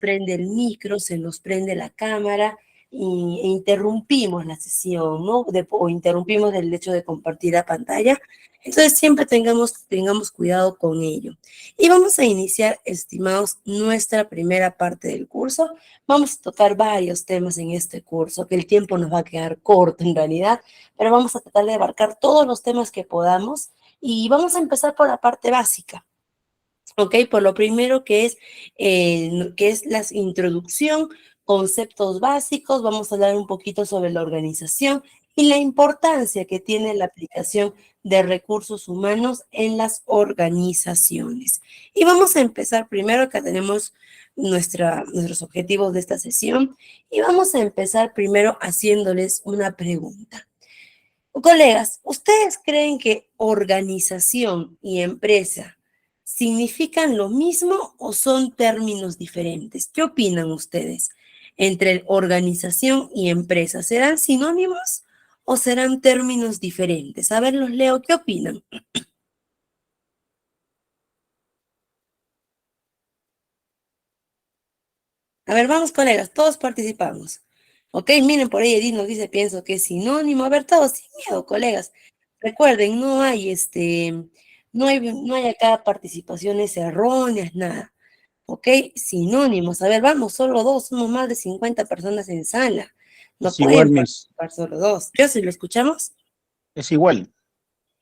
prende el micro, se nos prende la cámara e interrumpimos la sesión, ¿no? O interrumpimos el hecho de compartir la pantalla. Entonces, siempre tengamos cuidado con ello. Y vamos a iniciar, estimados, nuestra primera parte del curso. Vamos a tocar varios temas en este curso, que el tiempo nos va a quedar corto en realidad, pero vamos a tratar de abarcar todos los temas que podamos y vamos a empezar por la parte básica. ¿Ok? Por lo primero que es la introducción, conceptos básicos, vamos a hablar un poquito sobre la organización y la importancia que tiene la aplicación de recursos humanos en las organizaciones. Y vamos a empezar primero, que tenemos nuestros objetivos de esta sesión, y vamos a empezar primero haciéndoles una pregunta. Colegas, ¿ustedes creen que organización y empresa significan lo mismo o son términos diferentes? ¿Qué opinan ustedes entre organización y empresa? ¿Serán sinónimos o serán términos diferentes? A ver, los leo, ¿qué opinan? A ver, vamos, colegas, todos participamos. Ok, miren, por ahí Edith nos dice, pienso que es sinónimo. A ver, todos, sin miedo, colegas. Recuerden, no hay acá participaciones erróneas, nada. Ok, sinónimos. A ver, vamos, solo dos, somos más de 50 personas en sala. No Es igual, pueden Miss. participar solo dos. ¿Yo si lo escuchamos? Es igual.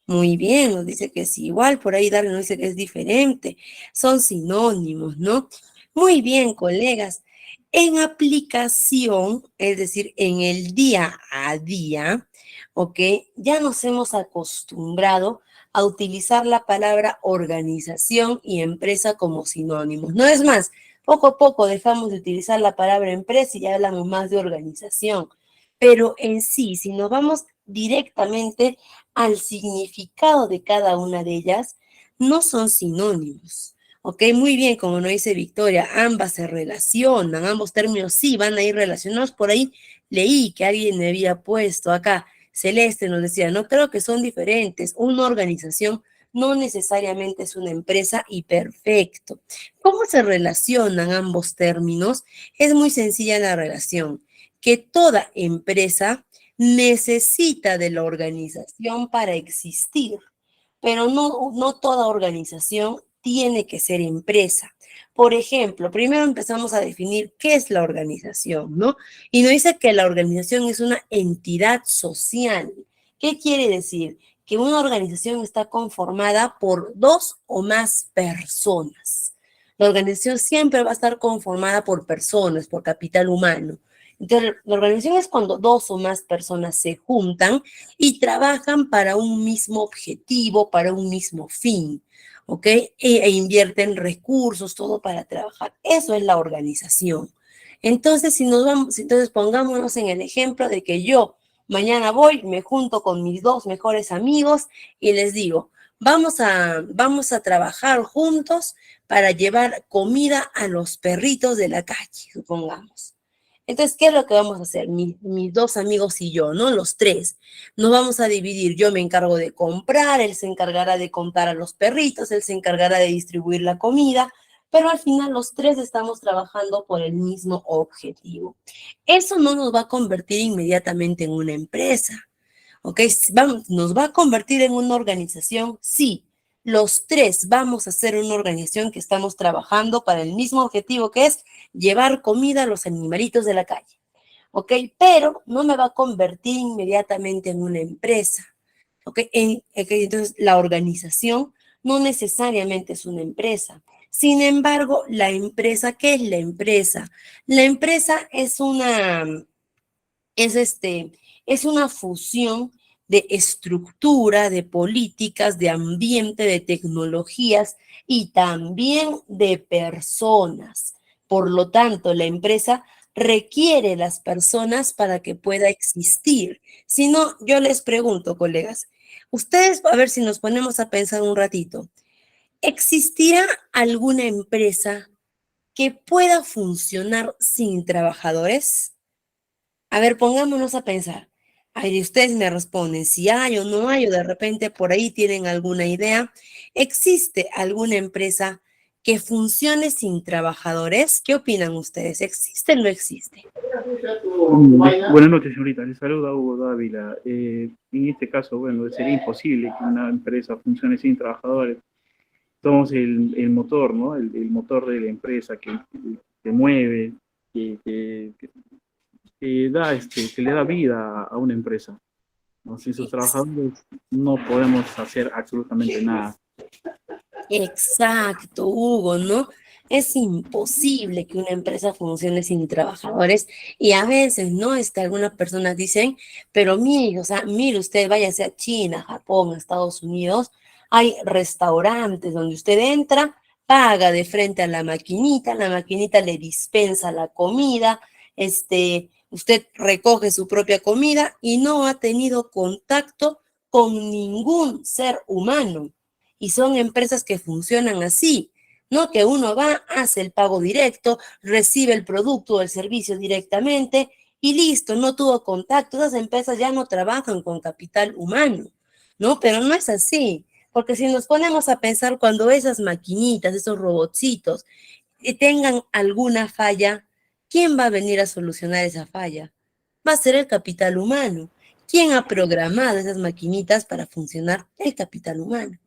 Muy bien, nos dice que es igual, por ahí Darle nos dice que es diferente. Son sinónimos, ¿no? Muy bien, colegas. En aplicación, es decir, en el día a día, ¿ok? Ya nos hemos acostumbrado a utilizar la palabra organización y empresa como sinónimos. No es más, poco a poco dejamos de utilizar la palabra empresa y ya hablamos más de organización. Pero en sí, si nos vamos directamente al significado de cada una de ellas, no son sinónimos. Ok, muy bien, como nos dice Victoria, ambas se relacionan, ambos términos sí van a ir relacionados. Por ahí leí que alguien me había puesto acá, Celeste nos decía, no creo que son diferentes, una organización no necesariamente es una empresa y perfecto. ¿Cómo se relacionan ambos términos? Es muy sencilla la relación, que toda empresa necesita de la organización para existir, pero no toda organización tiene que ser empresa. Por ejemplo, primero empezamos a definir qué es la organización, ¿no? Y nos dice que la organización es una entidad social. ¿Qué quiere decir? Que una organización está conformada por dos o más personas. La organización siempre va a estar conformada por personas, por capital humano. Entonces, la organización es cuando dos o más personas se juntan y trabajan para un mismo objetivo, para un mismo fin, ¿ok? E invierten recursos, todo para trabajar. Eso es la organización. Entonces, entonces pongámonos en el ejemplo de que yo mañana voy, me junto con mis dos mejores amigos y les digo, vamos a trabajar juntos para llevar comida a los perritos de la calle, supongamos. Entonces, ¿qué es lo que vamos a hacer? Mis dos amigos y yo, ¿no? Los tres. Nos vamos a dividir. Yo me encargo de comprar, él se encargará de contar a los perritos, él se encargará de distribuir la comida, pero al final los tres estamos trabajando por el mismo objetivo. Eso no nos va a convertir inmediatamente en una empresa, ¿ok? ¿Nos va a convertir en una organización? Sí. Los tres vamos a ser una organización que estamos trabajando para el mismo objetivo, que es llevar comida a los animalitos de la calle, ¿ok? Pero no me va a convertir inmediatamente en una empresa, ¿ok? Entonces, la organización no necesariamente es una empresa. Sin embargo, la empresa, ¿qué es la empresa? La empresa es una fusión de estructura, de políticas, de ambiente, de tecnologías y también de personas. Por lo tanto, la empresa requiere las personas para que pueda existir. Si no, yo les pregunto, colegas, ustedes, a ver si nos ponemos a pensar un ratito, ¿existirá alguna empresa que pueda funcionar sin trabajadores? A ver, pongámonos a pensar. Ay, ustedes me responden si hay o no hay, o de repente por ahí tienen alguna idea. ¿Existe alguna empresa que funcione sin trabajadores. ¿Qué opinan ustedes? ¿Existe o no existe? Buenas noches, señorita. Le saluda Hugo Dávila. En este caso, bueno, sería imposible que una empresa funcione sin trabajadores. Somos el motor, ¿no? El motor de la empresa que mueve, que da, que le da vida a una empresa, ¿no? Sin sus trabajadores no podemos hacer absolutamente nada. Exacto, Hugo, ¿no? Es imposible que una empresa funcione sin trabajadores y a veces, ¿no? Algunas personas dicen, pero mire, o sea, mire usted, váyase a China, Japón, Estados Unidos, hay restaurantes donde usted entra, paga de frente a la maquinita le dispensa la comida, usted recoge su propia comida y no ha tenido contacto con ningún ser humano. Y son empresas que funcionan así, ¿no? Que uno va, hace el pago directo, recibe el producto o el servicio directamente y listo, no tuvo contacto. Esas empresas ya no trabajan con capital humano, ¿no? Pero no es así, porque si nos ponemos a pensar cuando esas maquinitas, esos robotcitos, tengan alguna falla, ¿quién va a venir a solucionar esa falla? Va a ser el capital humano. ¿Quién ha programado esas maquinitas para funcionar? El capital humano.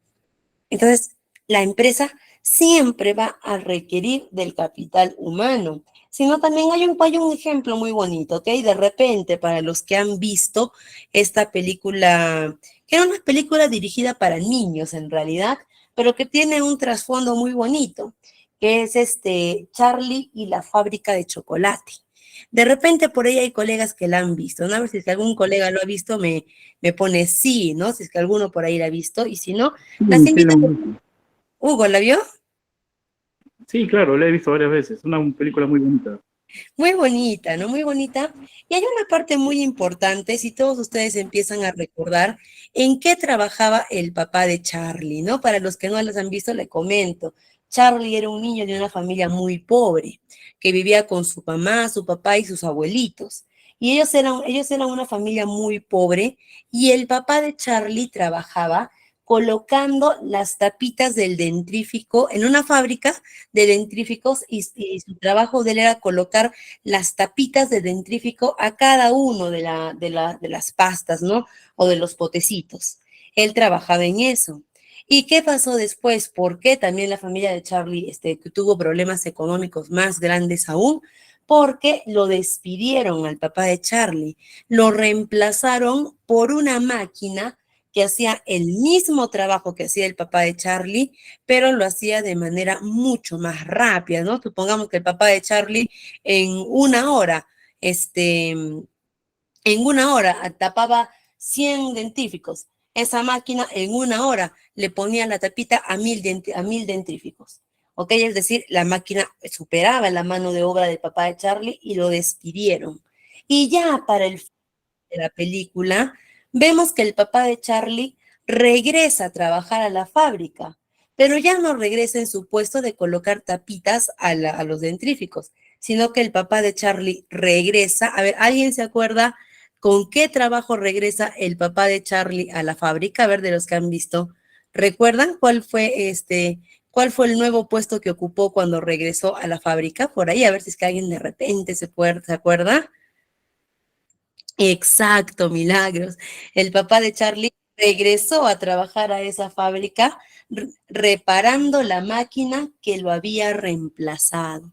Entonces, la empresa siempre va a requerir del capital humano. Sino también hay un ejemplo muy bonito, ¿ok? De repente, para los que han visto esta película, que era una película dirigida para niños en realidad, pero que tiene un trasfondo muy bonito, que es Charlie y la fábrica de chocolate. De repente por ahí hay colegas que la han visto, ¿no? A ver si es que algún colega lo ha visto, me pone sí, ¿no? Si es que alguno por ahí la ha visto, y si no, Sí, las sí, invito. Hugo, ¿la vio? sí, claro, la he visto varias veces. Una película muy bonita. Muy bonita, ¿no? Muy bonita. Y hay una parte muy importante, si todos ustedes empiezan a recordar en qué trabajaba el papá de Charlie, ¿no? Para los que no las han visto, le comento. Charlie era un niño de una familia muy pobre, que vivía con su mamá, su papá y sus abuelitos. Y ellos eran una familia muy pobre y el papá de Charlie trabajaba colocando las tapitas del dentrífico en una fábrica de dentríficos y su trabajo de él era colocar las tapitas de dentrífico a cada uno de las pastas, ¿no? O de los potecitos. Él trabajaba en eso. ¿Y qué pasó después? ¿Por qué también la familia de Charlie tuvo problemas económicos más grandes aún? Porque lo despidieron al papá de Charlie, lo reemplazaron por una máquina que hacía el mismo trabajo que hacía el papá de Charlie, pero lo hacía de manera mucho más rápida, ¿no? Supongamos que el papá de Charlie en una hora, tapaba 100 dentífricos. Esa máquina en una hora le ponía la tapita a 1000 dentríficos. ¿Ok? Es decir, la máquina superaba la mano de obra del papá de Charlie y lo despidieron. Y ya para el fin de la película, vemos que el papá de Charlie regresa a trabajar a la fábrica, pero ya no regresa en su puesto de colocar tapitas a los dentríficos, sino que el papá de Charlie regresa. A ver, ¿alguien se acuerda con qué trabajo regresa el papá de Charlie a la fábrica? A ver, de los que han visto. ¿Recuerdan cuál fue el nuevo puesto que ocupó cuando regresó a la fábrica? Por ahí, a ver si es que alguien de repente se acuerda. Exacto, Milagros. El papá de Charlie regresó a trabajar a esa fábrica reparando la máquina que lo había reemplazado.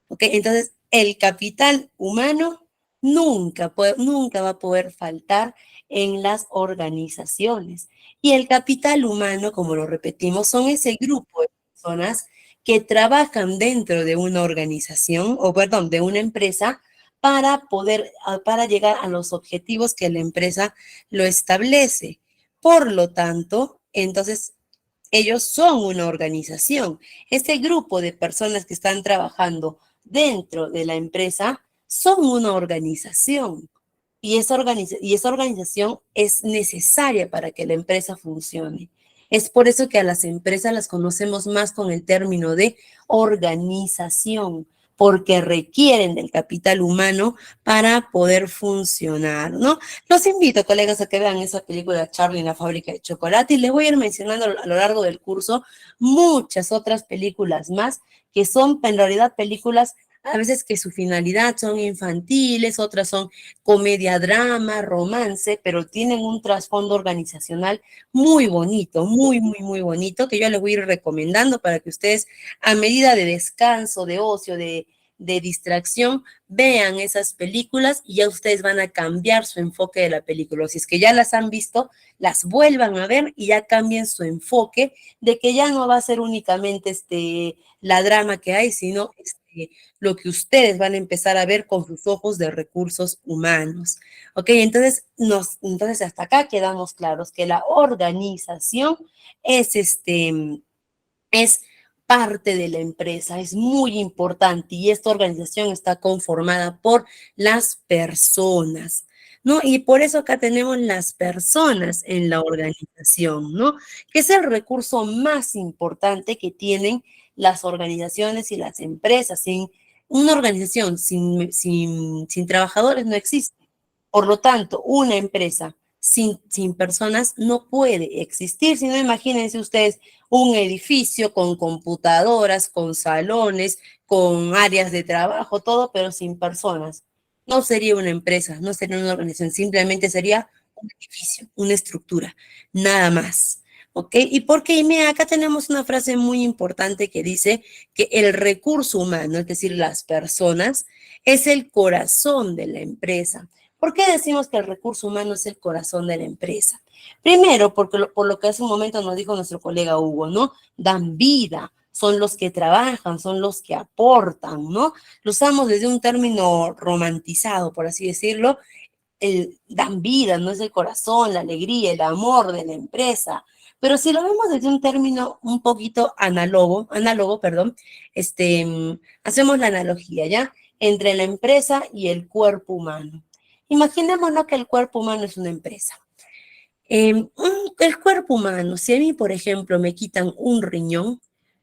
¿Ok? Entonces, el capital humano nunca va a poder faltar en las organizaciones. Y el capital humano, como lo repetimos, son ese grupo de personas que trabajan dentro de una organización, o perdón, de una empresa, para llegar a los objetivos que la empresa lo establece. Por lo tanto, entonces, ellos son una organización. Este grupo de personas que están trabajando dentro de la empresa son una organización. Y esa organización es necesaria para que la empresa funcione. Es por eso que a las empresas las conocemos más con el término de organización, porque requieren del capital humano para poder funcionar, ¿no? Los invito, colegas, a que vean esa película Charlie en la fábrica de chocolate y les voy a ir mencionando a lo largo del curso muchas otras películas más que son en realidad películas a veces que su finalidad son infantiles, otras son comedia, drama, romance, pero tienen un trasfondo organizacional muy bonito, muy bonito, que yo les voy a ir recomendando para que ustedes, a medida de descanso, de ocio, de distracción, vean esas películas y ya ustedes van a cambiar su enfoque de la película. O si es que ya las han visto, las vuelvan a ver y ya cambien su enfoque de que ya no va a ser únicamente la drama que hay, sino lo que ustedes van a empezar a ver con sus ojos de recursos humanos. Ok, entonces hasta acá quedamos claros que la organización es es parte de la empresa, es muy importante y esta organización está conformada por las personas, ¿no? Y por eso acá tenemos las personas en la organización, ¿no? Que es el recurso más importante que tienen las organizaciones y las empresas. Sin una organización sin trabajadores no existe. Por lo tanto, una empresa sin personas no puede existir. Si no, imagínense ustedes un edificio con computadoras, con salones, con áreas de trabajo, todo, pero sin personas. No sería una empresa, no sería una organización, simplemente sería un edificio, una estructura, nada más. ¿Ok? ¿Y por qué? Y mira, acá tenemos una frase muy importante que dice que el recurso humano, es decir, las personas, es el corazón de la empresa. ¿Por qué decimos que el recurso humano es el corazón de la empresa? Primero, porque por lo que hace un momento nos dijo nuestro colega Hugo, ¿no? Dan vida, son los que trabajan, son los que aportan, ¿no? Lo usamos desde un término romantizado, por así decirlo, dan vida, no es el corazón, la alegría, el amor de la empresa. Pero si lo vemos desde un término un poquito análogo, perdón, hacemos la analogía, ¿ya? Entre la empresa y el cuerpo humano. Imaginémonos que el cuerpo humano es una empresa. El cuerpo humano, si a mí, por ejemplo, me quitan un riñón,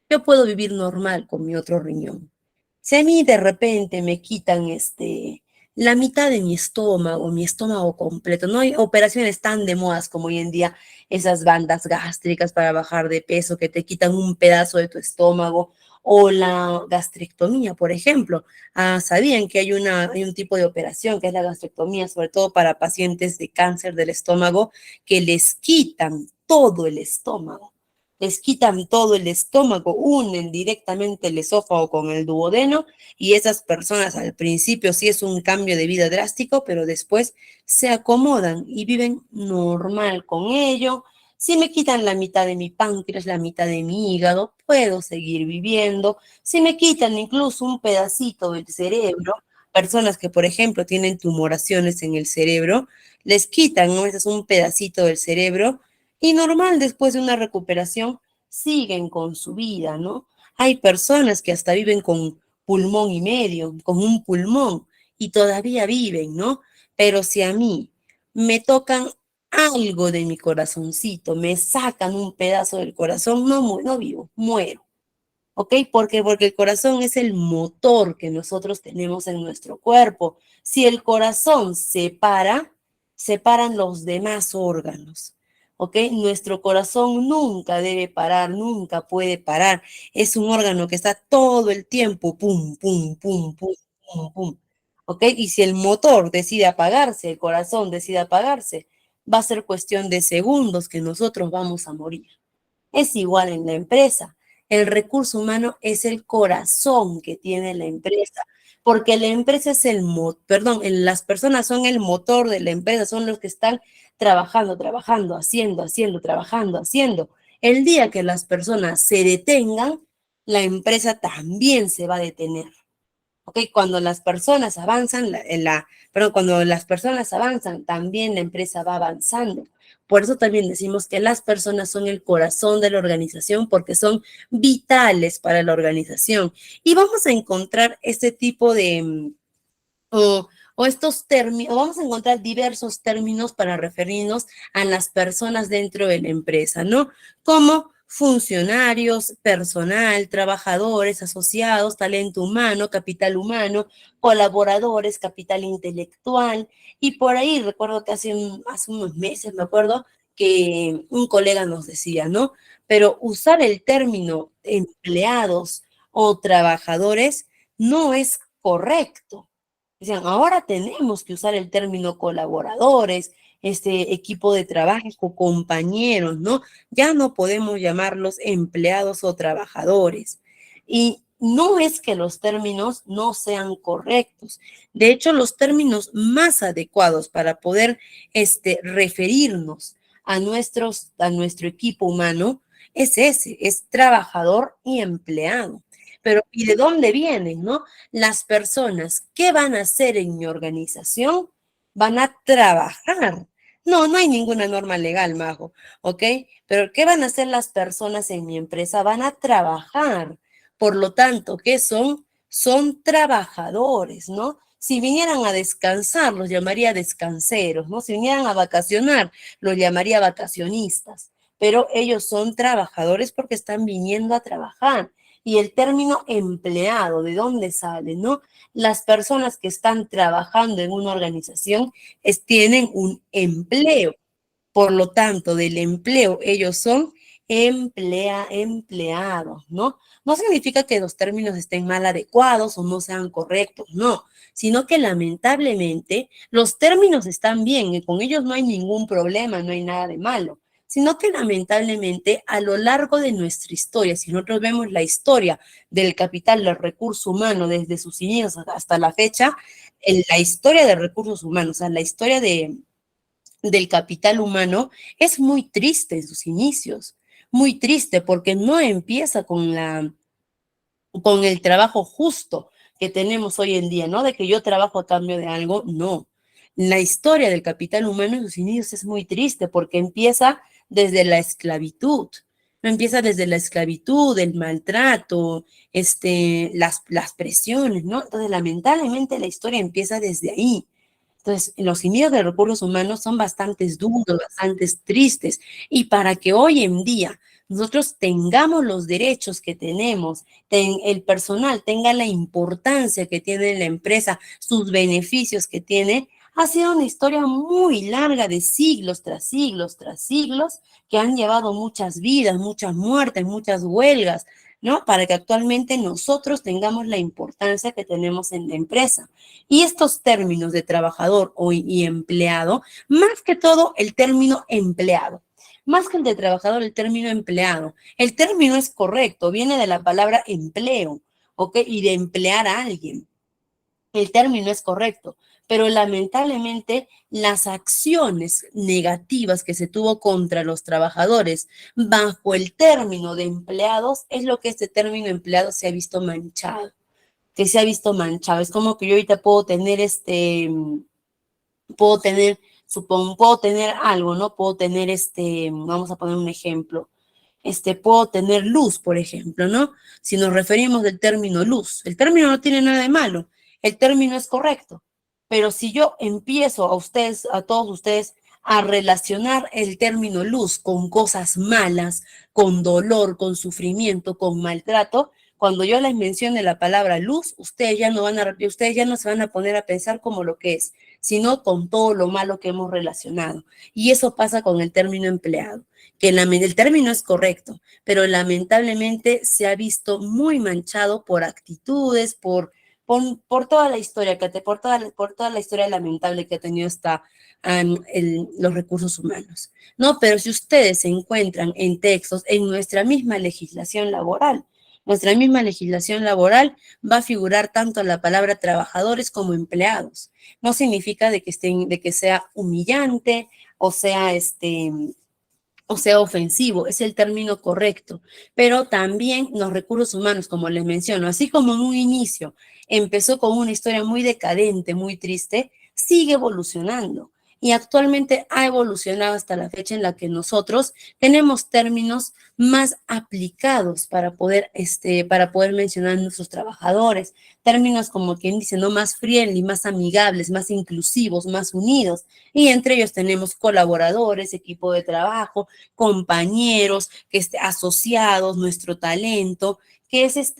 yo puedo vivir normal con mi otro riñón. Si a mí de repente me quitan la mitad de mi estómago completo, no hay operaciones tan de modas como hoy en día, esas bandas gástricas para bajar de peso que te quitan un pedazo de tu estómago, o la gastrectomía, por ejemplo. Sabían que hay un tipo de operación que es la gastrectomía, sobre todo para pacientes de cáncer del estómago, que les quitan todo el estómago. Les quitan todo el estómago, unen directamente el esófago con el duodeno y esas personas al principio sí es un cambio de vida drástico, pero después se acomodan y viven normal con ello. Si me quitan la mitad de mi páncreas, la mitad de mi hígado, puedo seguir viviendo. Si me quitan incluso un pedacito del cerebro, personas que, por ejemplo, tienen tumoraciones en el cerebro, les quitan, ¿no? Ese es un pedacito del cerebro y normal, después de una recuperación, siguen con su vida, ¿no? Hay personas que hasta viven con pulmón y medio, con un pulmón, y todavía viven, ¿no? Pero si a mí me tocan algo de mi corazoncito, me sacan un pedazo del corazón, no vivo, muero. ¿Ok? ¿Por qué? Porque el corazón es el motor que nosotros tenemos en nuestro cuerpo. Si el corazón se para, se paran los demás órganos. ¿Ok? Nuestro corazón nunca debe parar, nunca puede parar. Es un órgano que está todo el tiempo, pum, pum, pum, pum, pum, pum. ¿Ok? Y si el motor decide apagarse, el corazón decide apagarse, va a ser cuestión de segundos que nosotros vamos a morir. Es igual en la empresa. El recurso humano es el corazón que tiene la empresa, porque la empresa es las personas son el motor de la empresa, son los que están trabajando, haciendo, trabajando, haciendo. El día que las personas se detengan, la empresa también se va a detener. ¿Ok? Cuando las personas avanzan, cuando las personas avanzan, también la empresa va avanzando. Por eso también decimos que las personas son el corazón de la organización porque son vitales para la organización. Y vamos a encontrar este tipo o estos términos, vamos a encontrar diversos términos para referirnos a las personas dentro de la empresa, ¿no? Como funcionarios, personal, trabajadores, asociados, talento humano, capital humano, colaboradores, capital intelectual. Y por ahí recuerdo que hace unos meses, me acuerdo, que un colega nos decía, ¿no? Pero usar el término empleados o trabajadores no es correcto. Decían, ahora tenemos que usar el término colaboradores, este equipo de trabajo, compañeros, ¿no? Ya no podemos llamarlos empleados o trabajadores. Y no es que los términos no sean correctos. De hecho, los términos más adecuados para poder referirnos a nuestro equipo humano es ese, es trabajador y empleado. Pero, ¿y de dónde vienen, no? Las personas, ¿qué van a hacer en mi organización? Van a trabajar. No, no hay ninguna norma legal, Majo, ¿ok? Pero ¿qué van a hacer las personas en mi empresa? Van a trabajar. Por lo tanto, ¿qué son? Son trabajadores, ¿no? Si vinieran a descansar, los llamaría descanseros, ¿no? Si vinieran a vacacionar, los llamaría vacacionistas. Pero ellos son trabajadores porque están viniendo a trabajar. Y el término empleado, ¿de dónde sale, no? Las personas que están trabajando en una organización tienen un empleo. Por lo tanto, del empleo, ellos son empleados, ¿no? No significa que los términos estén mal adecuados o no sean correctos, no, sino que lamentablemente los términos están bien y con ellos no hay ningún problema, no hay nada de malo, sino que lamentablemente a lo largo de nuestra historia, si nosotros vemos la historia del capital del recurso humano desde sus inicios hasta la fecha, en la historia de recursos humanos, o sea, la historia del capital humano es muy triste en sus inicios, muy triste porque no empieza con el trabajo justo que tenemos hoy en día, ¿no? De que yo trabajo a cambio de algo, no. La historia del capital humano en sus inicios es muy triste porque empieza desde la esclavitud, no empieza desde la esclavitud, el maltrato, las presiones, ¿no? Entonces, lamentablemente la historia empieza desde ahí. Entonces, los inicios de recursos humanos son bastante duros, bastante tristes, y para que hoy en día nosotros tengamos los derechos que tenemos, el personal tenga la importancia que tiene la empresa, sus beneficios que tiene, ha sido una historia muy larga de siglos tras siglos tras siglos que han llevado muchas vidas, muchas muertes, muchas huelgas, ¿no? Para que actualmente nosotros tengamos la importancia que tenemos en la empresa. Y estos términos de trabajador y empleado, más que todo el término empleado, más que el de trabajador, el término empleado. El término es correcto, viene de la palabra empleo, ¿ok? Y de emplear a alguien. El término es correcto, pero lamentablemente las acciones negativas que se tuvo contra los trabajadores bajo el término de empleados es lo que este término empleado se ha visto manchado, que se ha visto manchado. Es como que yo ahorita puedo tener algo, ¿no? Puedo tener vamos a poner un ejemplo. Puedo tener luz, por ejemplo, ¿no? Si nos referimos del término luz, el término no tiene nada de malo, el término es correcto, pero si yo empiezo a todos ustedes, a relacionar el término luz con cosas malas, con dolor, con sufrimiento, con maltrato, cuando yo les mencione la palabra luz, ustedes ya no se van a poner a pensar como lo que es, sino con todo lo malo que hemos relacionado. Y eso pasa con el término empleado, que el término es correcto, pero lamentablemente se ha visto muy manchado por actitudes, por toda la historia por toda la historia lamentable que ha tenido los recursos humanos, ¿no? Pero si ustedes se encuentran en textos, en nuestra misma legislación laboral va a figurar tanto la palabra trabajadores como empleados. No significa de que sea humillante o sea ofensivo, es el término correcto, pero también los recursos humanos, como les menciono, así como en un inicio empezó con una historia muy decadente, muy triste, sigue evolucionando. y actualmente ha evolucionado hasta la fecha en la que nosotros tenemos términos más aplicados para poder mencionar a nuestros trabajadores, términos como quien dice, no más friendly, más amigables, más inclusivos, más unidos, y entre ellos tenemos colaboradores, equipo de trabajo, compañeros, asociados, nuestro talento, que es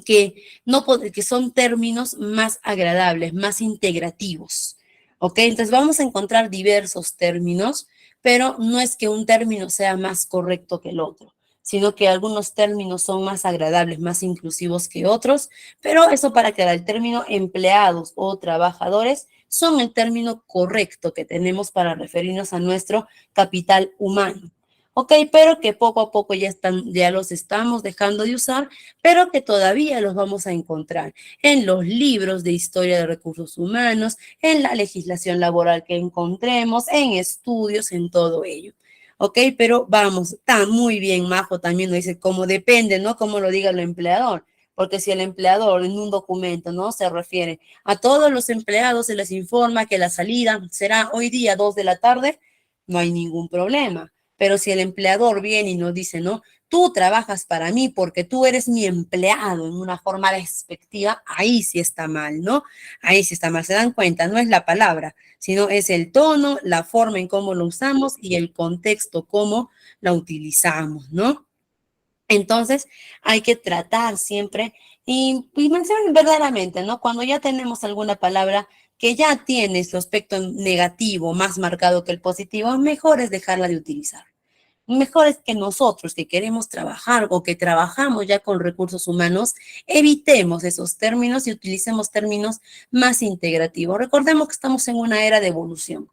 que son términos más agradables, más integrativos. ¿Ok? Entonces vamos a encontrar diversos términos, pero no es que un término sea más correcto que el otro, sino que algunos términos son más agradables, más inclusivos que otros, pero eso para que el término empleados o trabajadores son el término correcto que tenemos para referirnos a nuestro capital humano. ¿Ok? Pero que poco a poco ya los estamos dejando de usar, pero que todavía los vamos a encontrar en los libros de historia de recursos humanos, en la legislación laboral que encontremos, en estudios, en todo ello. ¿Ok? Pero vamos, está muy bien, Majo también nos dice, como depende, ¿no? Como lo diga el empleador. Porque si el empleador en un documento, ¿no? Se refiere a todos los empleados, se les informa que la salida será hoy día 2 de la tarde, no hay ningún problema. Pero si el empleador viene y nos dice, ¿no? Tú trabajas para mí porque tú eres mi empleado en una forma despectiva, ahí sí está mal, ¿no? Ahí sí está mal. Se dan cuenta, no es la palabra, sino es el tono, la forma en cómo lo usamos y el contexto, cómo la utilizamos, ¿no? Entonces, hay que tratar siempre y mencionar verdaderamente, ¿no? Cuando ya tenemos alguna palabra que ya tiene su aspecto negativo más marcado que el positivo, mejor es dejarla de utilizar. Mejor es que nosotros que queremos trabajar o que trabajamos ya con recursos humanos, evitemos esos términos y utilicemos términos más integrativos. Recordemos que estamos en una era de evolución,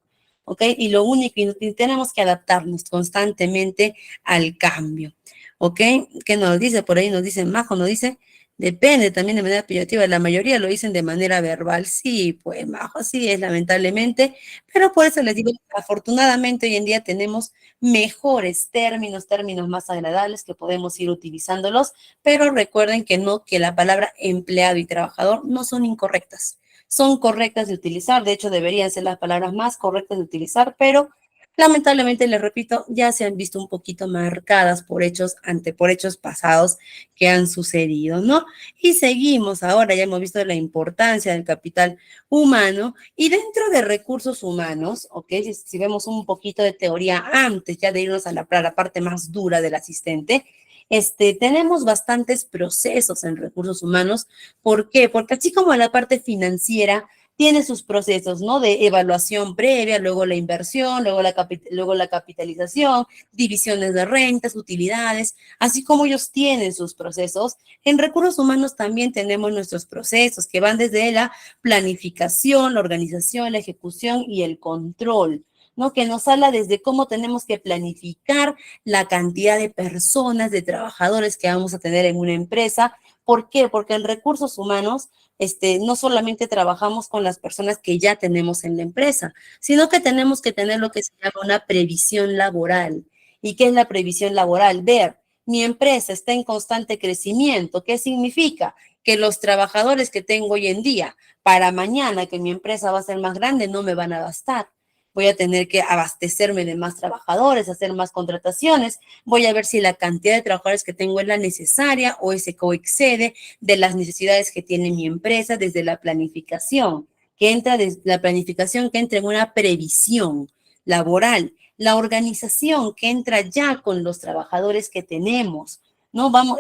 ¿ok? Y lo único, y tenemos que adaptarnos constantemente al cambio, ¿ok? ¿Qué nos dice? Por ahí nos dice Majo, nos dice, depende también de manera peyorativa, la mayoría lo dicen de manera verbal, sí, pues Majo, así es lamentablemente, pero por eso les digo, afortunadamente hoy en día tenemos mejores términos más agradables que podemos ir utilizándolos, pero recuerden que no, que la palabra empleado y trabajador no son incorrectas, son correctas de utilizar, de hecho deberían ser las palabras más correctas de utilizar, pero lamentablemente, les repito, ya se han visto un poquito marcadas por hechos pasados que han sucedido, ¿no? Y seguimos ahora, ya hemos visto la importancia del capital humano y dentro de recursos humanos, ¿ok? Si vemos un poquito de teoría antes ya de irnos a la parte más dura del asistente, tenemos bastantes procesos en recursos humanos. ¿Por qué? Porque así como la parte financiera tiene sus procesos, ¿no? De evaluación previa, luego la inversión, luego la capitalización, divisiones de rentas, utilidades, así como ellos tienen sus procesos, en recursos humanos también tenemos nuestros procesos que van desde la planificación, la organización, la ejecución y el control, ¿no? Que nos habla desde cómo tenemos que planificar la cantidad de personas, de trabajadores que vamos a tener en una empresa. ¿Por qué? Porque en recursos humanos no solamente trabajamos con las personas que ya tenemos en la empresa, sino que tenemos que tener lo que se llama una previsión laboral. ¿Y qué es la previsión laboral? Ver, mi empresa está en constante crecimiento. ¿Qué significa? Que los trabajadores que tengo hoy en día, para mañana que mi empresa va a ser más grande, no me van a bastar. Voy a tener que abastecerme de más trabajadores, hacer más contrataciones. Voy a ver si la cantidad de trabajadores que tengo es la necesaria o ese coexcede de las necesidades que tiene mi empresa desde la planificación, que entra desde la planificación que entra en una previsión laboral, la organización que entra ya con los trabajadores que tenemos. No vamos,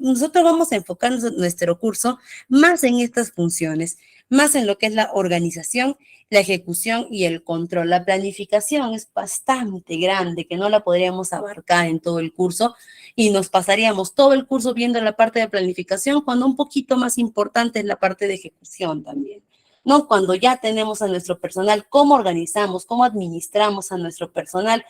nosotros vamos a enfocarnos en nuestro curso más en estas funciones, más en lo que es la organización, la ejecución y el control. La planificación es bastante grande, que no la podríamos abarcar en todo el curso y nos pasaríamos todo el curso viendo la parte de planificación, cuando un poquito más importante es la parte de ejecución también. ¿No? Cuando ya tenemos a nuestro personal, cómo organizamos, cómo administramos a nuestro personal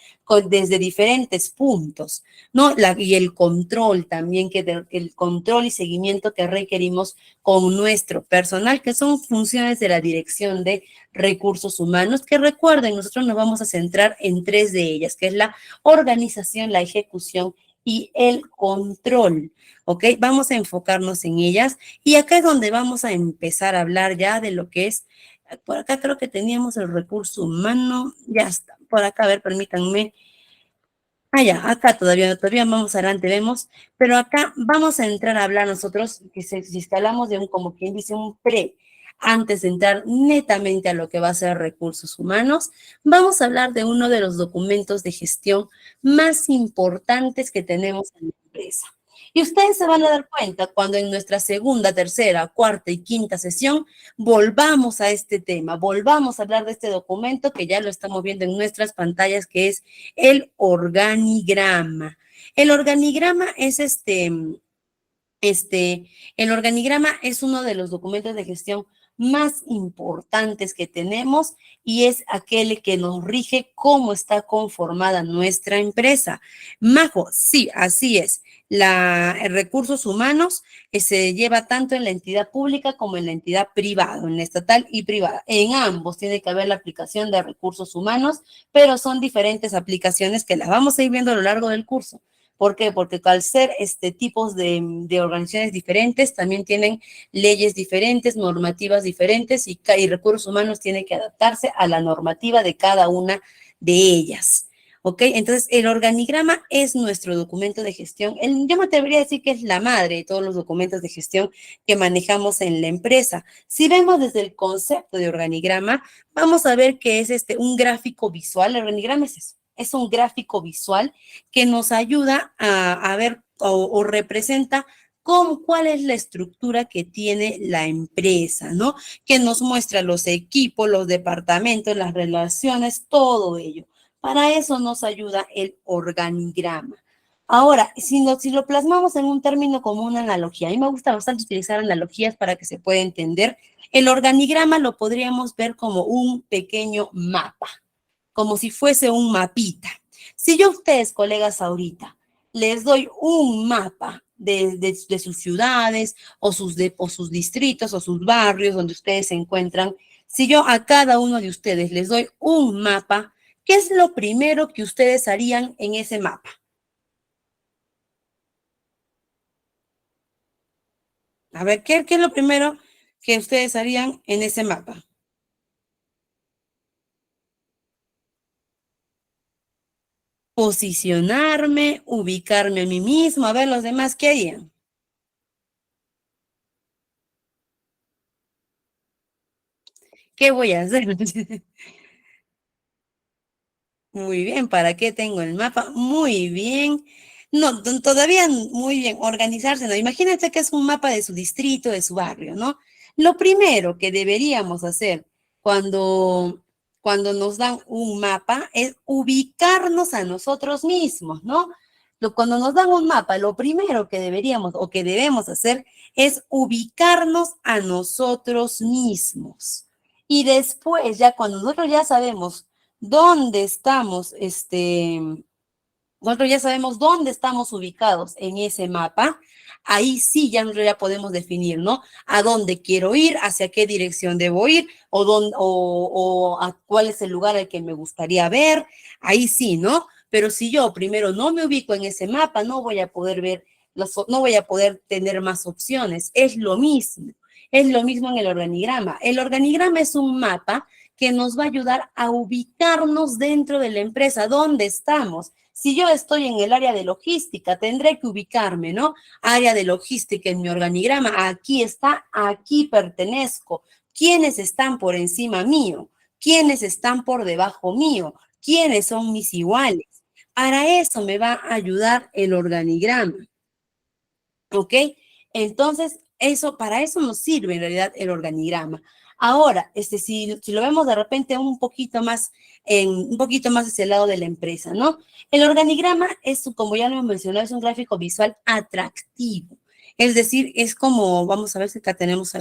desde diferentes puntos, ¿no? Y el control también, el control y seguimiento que requerimos con nuestro personal, que son funciones de la dirección de recursos humanos, que recuerden, nosotros nos vamos a centrar en 3 de ellas, que es la organización, la ejecución y el control, ¿ok? Vamos a enfocarnos en ellas y acá es donde vamos a empezar a hablar ya de lo que es Por acá creo que teníamos el recurso humano. Ya está. Por acá, a ver, permítanme. Ah, ya, acá todavía vamos adelante, vemos, pero acá vamos a entrar a hablar nosotros, que si es que hablamos de un, como quien dice, un pre, antes de entrar netamente a lo que va a ser recursos humanos, vamos a hablar de uno de los documentos de gestión más importantes que tenemos en la empresa. Y ustedes se van a dar cuenta cuando en nuestra segunda, tercera, cuarta y quinta sesión volvamos a este tema, volvamos a hablar de este documento que ya lo estamos viendo en nuestras pantallas, que es el organigrama. El organigrama es el organigrama es uno de los documentos de gestión más importantes que tenemos y es aquel que nos rige cómo está conformada nuestra empresa. Majo, sí, así es. Recursos humanos se lleva tanto en la entidad pública como en la entidad privada, en la estatal y privada. En ambos tiene que haber la aplicación de recursos humanos, pero son diferentes aplicaciones que las vamos a ir viendo a lo largo del curso. ¿Por qué? Porque al ser tipos de organizaciones diferentes, también tienen leyes diferentes, normativas diferentes y recursos humanos tienen que adaptarse a la normativa de cada una de ellas. ¿Ok? Entonces, el organigrama es nuestro documento de gestión. Yo me atrevería a decir que es la madre de todos los documentos de gestión que manejamos en la empresa. Si vemos desde el concepto de organigrama, vamos a ver que es un gráfico visual. El organigrama es eso. Es un gráfico visual que nos ayuda a ver o representa cuál es la estructura que tiene la empresa, ¿no? Que nos muestra los equipos, los departamentos, las relaciones, todo ello. Para eso nos ayuda el organigrama. Ahora, si lo plasmamos en un término como una analogía, a mí me gusta bastante utilizar analogías para que se pueda entender. El organigrama lo podríamos ver como un pequeño mapa, como si fuese un mapita. Si yo a ustedes, colegas, ahorita les doy un mapa de sus ciudades o sus distritos o sus barrios donde ustedes se encuentran, si yo a cada uno de ustedes les doy un mapa, ¿qué es lo primero que ustedes harían en ese mapa? A ver, ¿qué es lo primero que ustedes harían en ese mapa? Posicionarme, ubicarme a mí mismo, a ver los demás, ¿qué harían? ¿Qué voy a hacer? Muy bien, ¿para qué tengo el mapa? Muy bien. No, todavía muy bien, organizarse, ¿no? Imagínate que es un mapa de su distrito, de su barrio, ¿no? Lo primero que deberíamos hacer cuando, cuando nos dan un mapa es ubicarnos a nosotros mismos, ¿no? Cuando nos dan un mapa, lo primero que deberíamos o que debemos hacer es ubicarnos a nosotros mismos. Y después, ya cuando nosotros ya sabemos dónde estamos, nosotros ya sabemos dónde estamos ubicados en ese mapa, ahí sí ya nosotros ya podemos definir, ¿no? A dónde quiero ir, hacia qué dirección debo ir, o a cuál es el lugar al que me gustaría ver, ahí sí, ¿no? Pero si yo primero no me ubico en ese mapa, no voy a poder ver, no voy a poder tener más opciones. Es lo mismo. Es lo mismo en el organigrama. El organigrama es un mapa que nos va a ayudar a ubicarnos dentro de la empresa, dónde estamos. Si yo estoy en el área de logística, tendré que ubicarme, ¿no? Área de logística en mi organigrama, aquí está, aquí pertenezco. ¿Quiénes están por encima mío? ¿Quiénes están por debajo mío? ¿Quiénes son mis iguales? Para eso me va a ayudar el organigrama. ¿Ok? Entonces, para eso nos sirve en realidad el organigrama. Ahora, si lo vemos de repente un poquito más hacia el lado de la empresa, ¿no? El organigrama es, como ya lo hemos mencionado, es un gráfico visual atractivo. Es decir, es como, vamos a ver si acá tenemos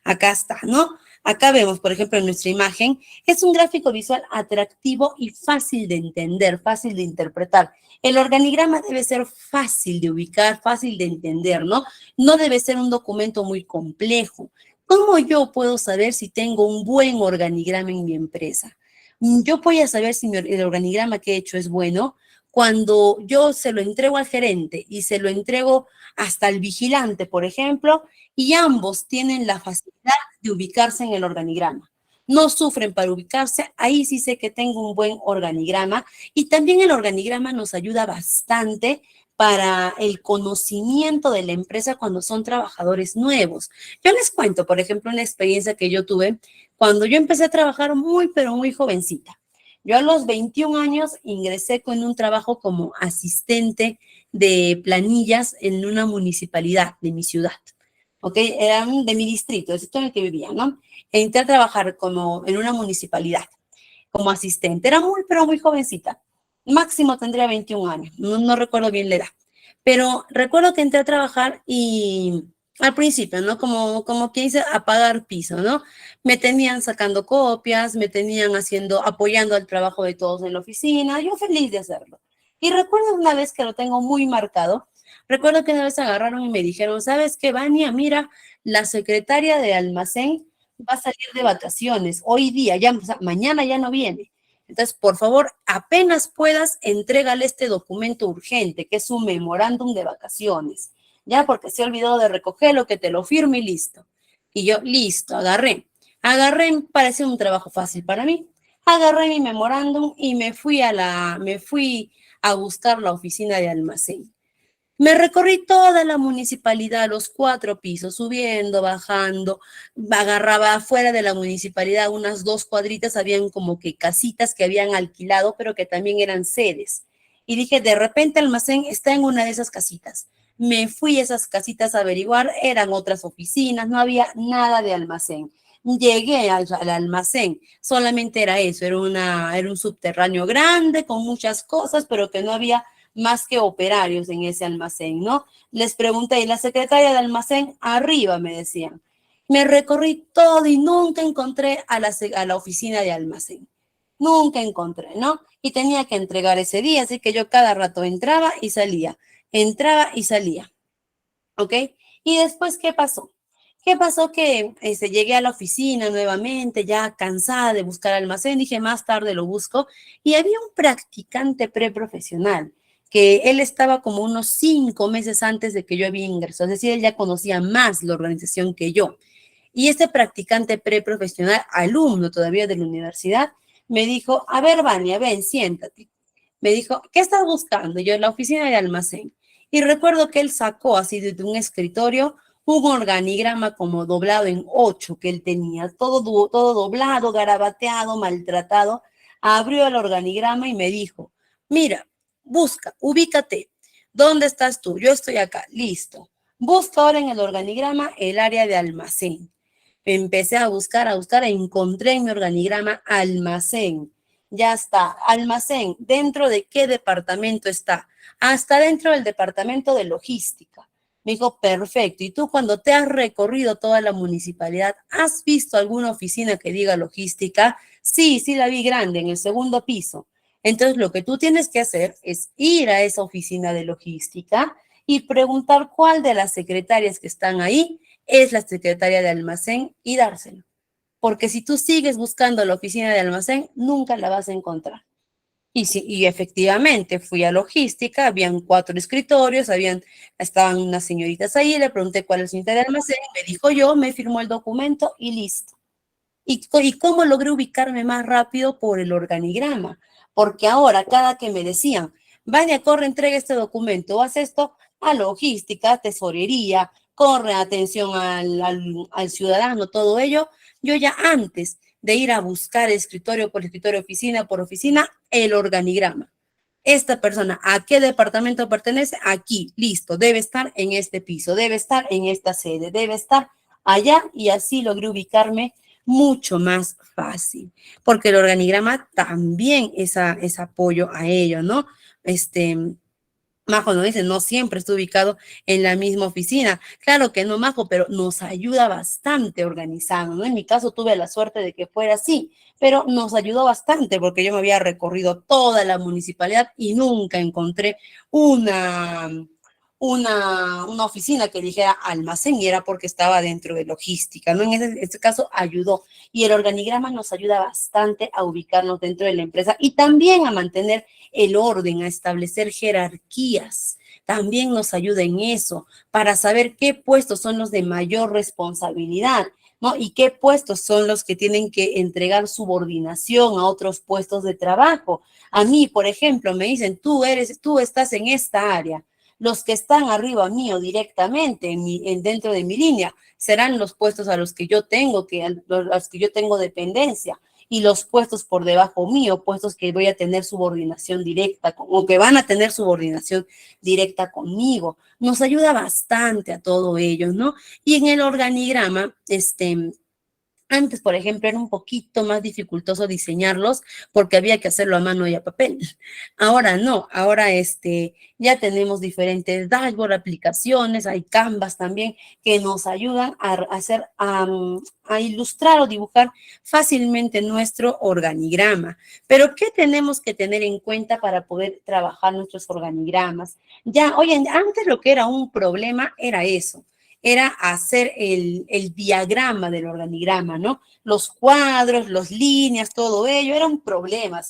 acá está, ¿no? Acá vemos, por ejemplo, en nuestra imagen, es un gráfico visual atractivo y fácil de entender, fácil de interpretar. El organigrama debe ser fácil de ubicar, fácil de entender, ¿no? No debe ser un documento muy complejo. ¿Cómo yo puedo saber si tengo un buen organigrama en mi empresa? Yo voy a saber si el organigrama que he hecho es bueno cuando yo se lo entrego al gerente y se lo entrego hasta al vigilante, por ejemplo, y ambos tienen la facilidad de ubicarse en el organigrama. no sufren para ubicarse, ahí sí sé que tengo un buen organigrama y también el organigrama nos ayuda bastante para el conocimiento de la empresa cuando son trabajadores nuevos. Yo les cuento, por ejemplo, una experiencia que yo tuve cuando yo empecé a trabajar pero muy jovencita. Yo a los 21 años ingresé con un trabajo como asistente de planillas en una municipalidad de mi ciudad. ¿Ok? Eran de mi distrito, el distrito en el que vivía, ¿no? Entré a trabajar como en una municipalidad, como asistente. Era pero muy jovencita. Máximo tendría 21 años, no recuerdo bien la edad. Pero recuerdo que entré a trabajar y al principio, ¿no? Como que hice a pagar piso, ¿no? Me tenían sacando copias, me tenían apoyando al trabajo de todos en la oficina, yo feliz de hacerlo. Y recuerdo una vez que lo tengo muy marcado, recuerdo que una vez agarraron y me dijeron, ¿sabes qué, Vania? Mira, la secretaria de almacén va a salir de vacaciones hoy día, ya, o sea, mañana ya no viene. Entonces, por favor, apenas puedas, entrégale este documento urgente, que es un memorándum de vacaciones, ya, porque se ha olvidado de recogerlo, que te lo firme y listo. Y yo, listo, agarré, parecía un trabajo fácil para mí, agarré mi memorándum y me fui a buscar la oficina de almacén. Me recorrí toda la municipalidad, los 4 pisos, subiendo, bajando, agarraba afuera de la municipalidad unas 2 cuadritas, habían como que casitas que habían alquilado, pero que también eran sedes. Y dije, de repente almacén está en una de esas casitas. Me fui a esas casitas a averiguar, eran otras oficinas, no había nada de almacén. Llegué al almacén, solamente era eso, era un subterráneo grande con muchas cosas, pero que no había más que operarios en ese almacén, ¿no? Les pregunté, ¿y la secretaria de almacén? Arriba, me decían. Me recorrí todo y nunca encontré a la oficina de almacén. Nunca encontré, ¿no? Y tenía que entregar ese día, así que yo cada rato entraba y salía, ¿ok? Y después, ¿qué pasó? ¿Qué pasó? Que llegué a la oficina nuevamente, ya cansada de buscar almacén, dije más tarde lo busco, y había un practicante preprofesional, que él estaba como unos 5 meses antes de que yo había ingresado, es decir, él ya conocía más la organización que yo. Y este practicante preprofesional, alumno todavía de la universidad, me dijo, a ver, Vania, ven, siéntate. Me dijo, ¿qué estás buscando? Yo en la oficina de almacén. Y recuerdo que él sacó así de un escritorio un organigrama como doblado en 8 que él tenía, todo doblado, garabateado, maltratado. Abrió el organigrama y me dijo, mira, busca, ubícate. ¿Dónde estás tú? Yo estoy acá, listo. Busca ahora en el organigrama el área de almacén. Empecé a buscar, encontré en mi organigrama almacén. Ya está, almacén. ¿Dentro de qué departamento está? Hasta dentro del departamento de logística. Me dijo, perfecto. ¿Y tú cuando te has recorrido toda la municipalidad, has visto alguna oficina que diga logística? Sí, sí la vi grande, en el segundo piso. Entonces, lo que tú tienes que hacer es ir a esa oficina de logística y preguntar cuál de las secretarias que están ahí es la secretaria de almacén y dárselo. Porque si tú sigues buscando la oficina de almacén, nunca la vas a encontrar. Y efectivamente fui a logística, habían 4 escritorios, estaban unas señoritas ahí, le pregunté cuál es la señorita de almacén, me dijo yo, me firmó el documento y listo. ¿Y cómo logré ubicarme más rápido? Por el organigrama, porque ahora cada que me decían, vaya, corre, entrega este documento, haz esto, a logística, tesorería, corre, atención al ciudadano, todo ello, yo ya antes de ir a buscar escritorio por escritorio, oficina por oficina, el organigrama. Esta persona, ¿a qué departamento pertenece? Aquí, listo, debe estar en este piso, debe estar en esta sede, debe estar allá y así logré ubicarme mucho más fácil, porque el organigrama también es apoyo a ello, ¿no? Majo nos dice, no siempre está ubicado en la misma oficina. Claro que no, Majo, pero nos ayuda bastante organizando, ¿no? En mi caso tuve la suerte de que fuera así, pero nos ayudó bastante porque yo me había recorrido toda la municipalidad y nunca encontré una, una oficina que dijera almacén y era porque estaba dentro de logística, ¿no? En este caso ayudó y el organigrama nos ayuda bastante a ubicarnos dentro de la empresa y también a mantener el orden, a establecer jerarquías. También nos ayuda en eso, para saber qué puestos son los de mayor responsabilidad. ¿no? Y qué puestos son los que tienen que entregar subordinación a otros puestos de trabajo. A mí, por ejemplo, me dicen, tú estás en esta área. Los que están arriba mío directamente dentro de mi línea serán los puestos a los que yo tengo, los que yo tengo dependencia, y los puestos por debajo mío, puestos que voy a tener subordinación directa o que van a tener subordinación directa conmigo. Nos ayuda bastante a todo ello, ¿no? Y en el organigrama, antes, por ejemplo, era un poquito más dificultoso diseñarlos porque había que hacerlo a mano y a papel. Ahora no, ahora ya tenemos diferentes dashboard, aplicaciones, hay Canvas también que nos ayudan a ilustrar o dibujar fácilmente nuestro organigrama. Pero, ¿qué tenemos que tener en cuenta para poder trabajar nuestros organigramas? Antes lo que era un problema era eso, era hacer el diagrama del organigrama, ¿no? Los cuadros, las líneas, todo ello, era un problema,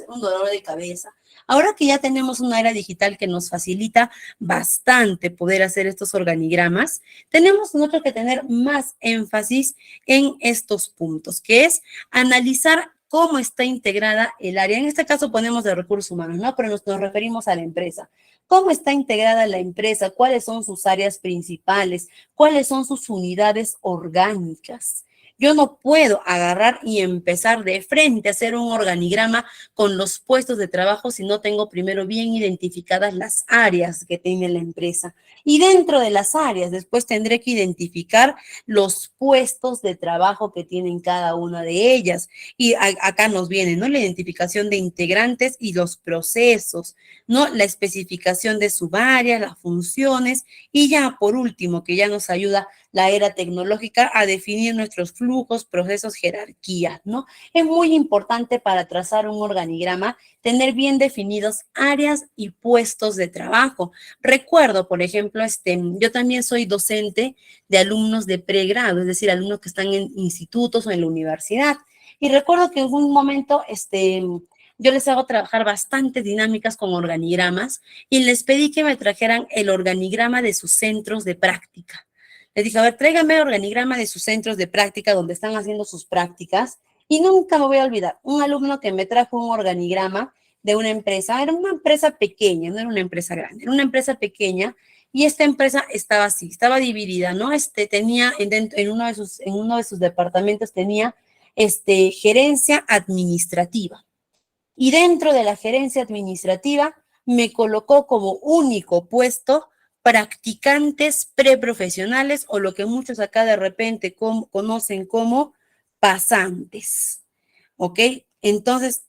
un dolor de cabeza. Ahora que ya tenemos una era digital que nos facilita bastante poder hacer estos organigramas, tenemos nosotros que tener más énfasis en estos puntos, que es analizar cómo está integrada el área. En este caso ponemos de recursos humanos, ¿no? Pero nos referimos a la empresa. ¿Cómo está integrada la empresa? ¿Cuáles son sus áreas principales? ¿Cuáles son sus unidades orgánicas? Yo no puedo agarrar y empezar de frente a hacer un organigrama con los puestos de trabajo si no tengo primero bien identificadas las áreas que tiene la empresa. Y dentro de las áreas, después tendré que identificar los puestos de trabajo que tienen cada una de ellas. Y acá nos viene, ¿no? La identificación de integrantes y los procesos, ¿no? La especificación de subáreas, las funciones, y ya por último, que ya nos ayuda la era tecnológica a definir nuestros flujos, procesos, jerarquías, ¿no? Es muy importante para trazar un organigrama tener bien definidos áreas y puestos de trabajo. Recuerdo, por ejemplo, yo también soy docente de alumnos de pregrado, es decir, alumnos que están en institutos o en la universidad. Y recuerdo que en un momento, yo les hago trabajar bastantes dinámicas con organigramas y les pedí que me trajeran el organigrama de sus centros de práctica. Les dije, a ver, tráigame el organigrama de sus centros de práctica donde están haciendo sus prácticas. Y nunca me voy a olvidar, un alumno que me trajo un organigrama de una empresa, era una empresa pequeña, no era una empresa grande, era una empresa pequeña, y esta empresa estaba así, estaba dividida, ¿no? Tenía en uno de sus departamentos tenía gerencia administrativa. Y dentro de la gerencia administrativa me colocó como único puesto practicantes preprofesionales o lo que muchos acá de repente conocen como pasantes. ¿Ok? Entonces,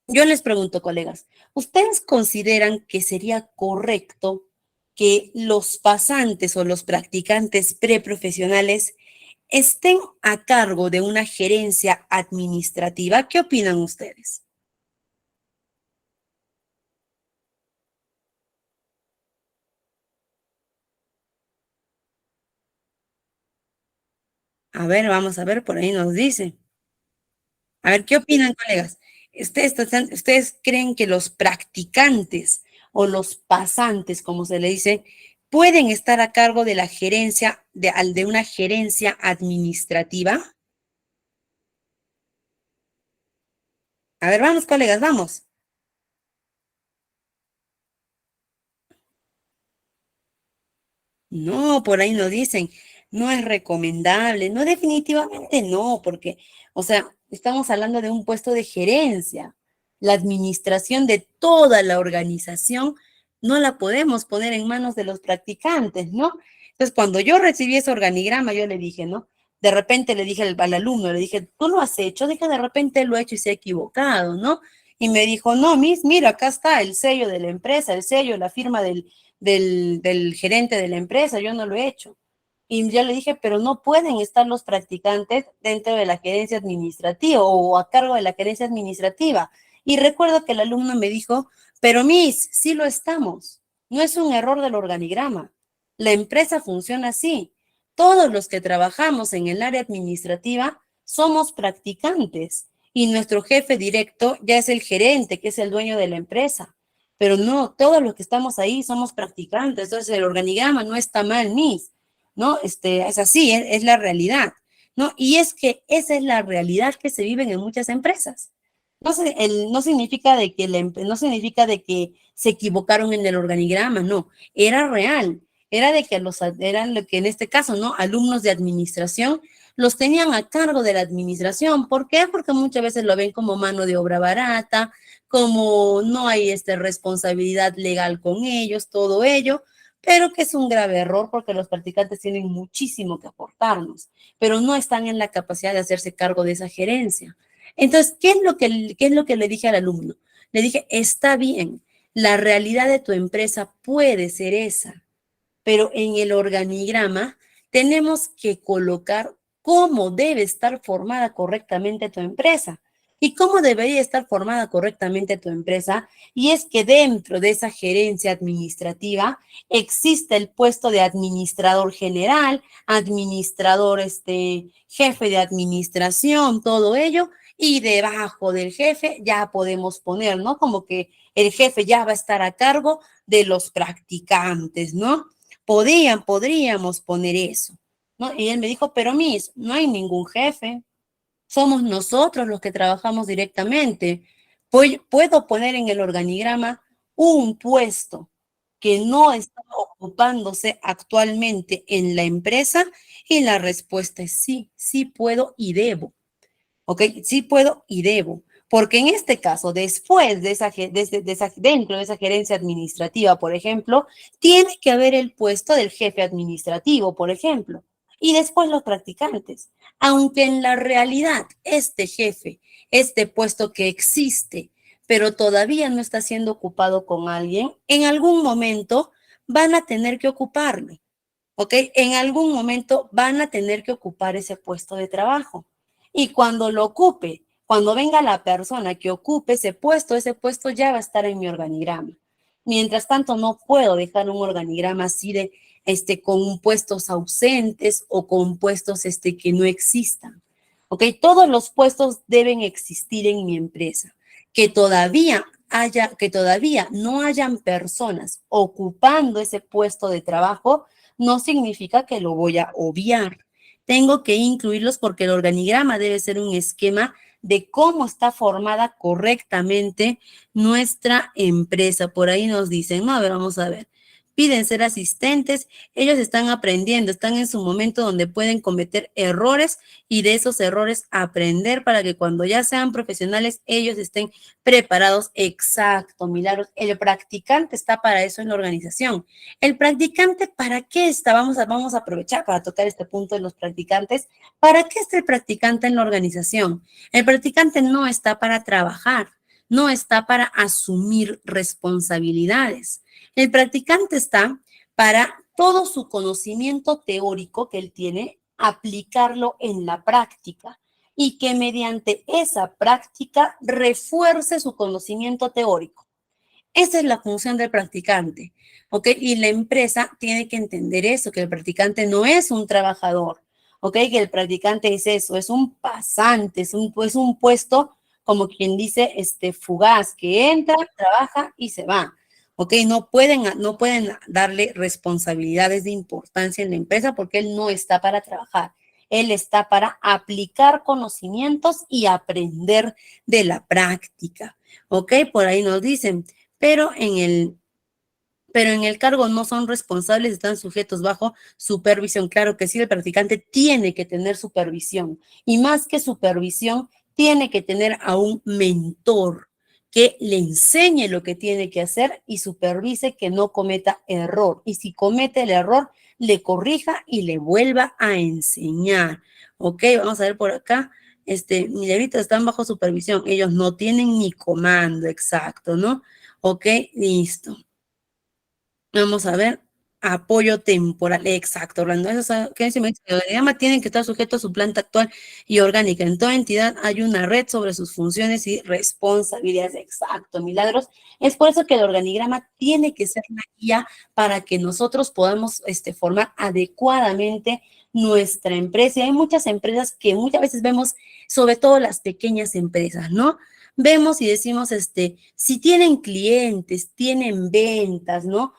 yo les pregunto, colegas, ¿ustedes consideran que sería correcto que los pasantes o los practicantes preprofesionales estén a cargo de una gerencia administrativa? ¿Qué opinan ustedes? A ver, vamos a ver, por ahí nos dice. A ver, ¿qué opinan, colegas? ¿Ustedes creen que los practicantes o los pasantes, como se le dice, pueden estar a cargo de la gerencia, de una gerencia administrativa? A ver, vamos, colegas, vamos. No, por ahí nos dicen, no es recomendable. No, definitivamente no, porque, o sea, estamos hablando de un puesto de gerencia. La administración de toda la organización no la podemos poner en manos de los practicantes, ¿no? Entonces, cuando yo recibí ese organigrama, yo le dije, ¿no? De repente le dije al alumno, le dije, ¿tú lo has hecho? Dije, de repente lo he hecho y se ha equivocado, ¿no? Y me dijo, no, mira, acá está el sello de la empresa, el sello, la firma del gerente de la empresa, yo no lo he hecho. Y yo le dije, pero no pueden estar los practicantes dentro de la gerencia administrativa o a cargo de la gerencia administrativa. Y recuerdo que el alumno me dijo, pero Miss, sí lo estamos. No es un error del organigrama. La empresa funciona así. Todos los que trabajamos en el área administrativa somos practicantes y nuestro jefe directo ya es el gerente, que es el dueño de la empresa. Pero no, todos los que estamos ahí somos practicantes. Entonces el organigrama no está mal, Miss. ¿No? Es así, es la realidad. ¿no? Y es que esa es la realidad que se vive en muchas empresas. No significa de que no significa de que se equivocaron en el organigrama, no, era real, era de que eran lo que en este caso, ¿no? Alumnos de administración los tenían a cargo de la administración. ¿Por qué? Porque muchas veces lo ven como mano de obra barata, como no hay responsabilidad legal con ellos, todo ello, pero que es un grave error porque los practicantes tienen muchísimo que aportarnos, pero no están en la capacidad de hacerse cargo de esa gerencia. Entonces, qué es lo que le dije al alumno? Le dije, está bien, la realidad de tu empresa puede ser esa, pero en el organigrama tenemos que colocar cómo debe estar formada correctamente tu empresa. ¿Y cómo debería estar formada correctamente tu empresa? Y es que dentro de esa gerencia administrativa existe el puesto de administrador general, administrador, jefe de administración, todo ello, y debajo del jefe ya podemos poner, ¿no? Como que el jefe ya va a estar a cargo de los practicantes, ¿no? Podríamos poner eso, ¿no? Y él me dijo, pero Miss, no hay ningún jefe, somos nosotros los que trabajamos directamente. Puedo poner en el organigrama un puesto que no está ocupándose actualmente en la empresa, y la respuesta es sí, sí puedo y debo. ¿Ok? Sí puedo y debo. Porque en este caso, después dentro de esa gerencia administrativa, por ejemplo, tiene que haber el puesto del jefe administrativo, por ejemplo, y después los practicantes. Aunque en la realidad este jefe, este puesto que existe, pero todavía no está siendo ocupado con alguien, en algún momento van a tener que ocuparlo. ¿Ok? En algún momento van a tener que ocupar ese puesto de trabajo. Y cuando lo ocupe, cuando venga la persona que ocupe ese puesto ya va a estar en mi organigrama. Mientras tanto, no puedo dejar un organigrama así de, con puestos ausentes o con puestos, que no existan. ¿Ok? Todos los puestos deben existir en mi empresa. Que todavía no hayan personas ocupando ese puesto de trabajo, no significa que lo voy a obviar. Tengo que incluirlos porque el organigrama debe ser un esquema de cómo está formada correctamente nuestra empresa. Por ahí nos dicen, no, a ver, vamos a ver. Piden ser asistentes, ellos están aprendiendo, están en su momento donde pueden cometer errores y de esos errores aprender para que cuando ya sean profesionales ellos estén preparados. Exacto, Milagros. El practicante está para eso en la organización. ¿El practicante para qué está? Vamos a aprovechar para tocar este punto de los practicantes. ¿Para qué está el practicante en la organización? El practicante no está para trabajar, no está para asumir responsabilidades. El practicante está para todo su conocimiento teórico que él tiene, aplicarlo en la práctica y que mediante esa práctica refuerce su conocimiento teórico. Esa es la función del practicante, ¿ok? Y la empresa tiene que entender eso, que el practicante no es un trabajador, ¿ok? Que el practicante es eso, es un pasante, es un puesto, como quien dice, fugaz, que entra, trabaja y se va, ¿ok? No pueden darle responsabilidades de importancia en la empresa porque él no está para trabajar. Él está para aplicar conocimientos y aprender de la práctica, ¿ok? Por ahí nos dicen, pero en el cargo no son responsables, están sujetos bajo supervisión. Claro que sí, el practicante tiene que tener supervisión y más que supervisión, tiene que tener a un mentor que le enseñe lo que tiene que hacer y supervise que no cometa error. Y si comete el error, le corrija y le vuelva a enseñar. Ok, vamos a ver por acá. Milagritos están bajo supervisión. Ellos no tienen ni comando exacto, ¿no? Ok, listo. Vamos a ver. Apoyo temporal, exacto, Orlando. Eso que se me dice, el organigrama tienen que estar sujeto a su planta actual y orgánica. En toda entidad hay una red sobre sus funciones y responsabilidades. Exacto, Milagros. Es por eso que el organigrama tiene que ser una guía para que nosotros podamos formar adecuadamente nuestra empresa. Y hay muchas empresas que muchas veces vemos, sobre todo las pequeñas empresas, ¿no? vemos y decimos, si tienen clientes, tienen ventas, ¿no?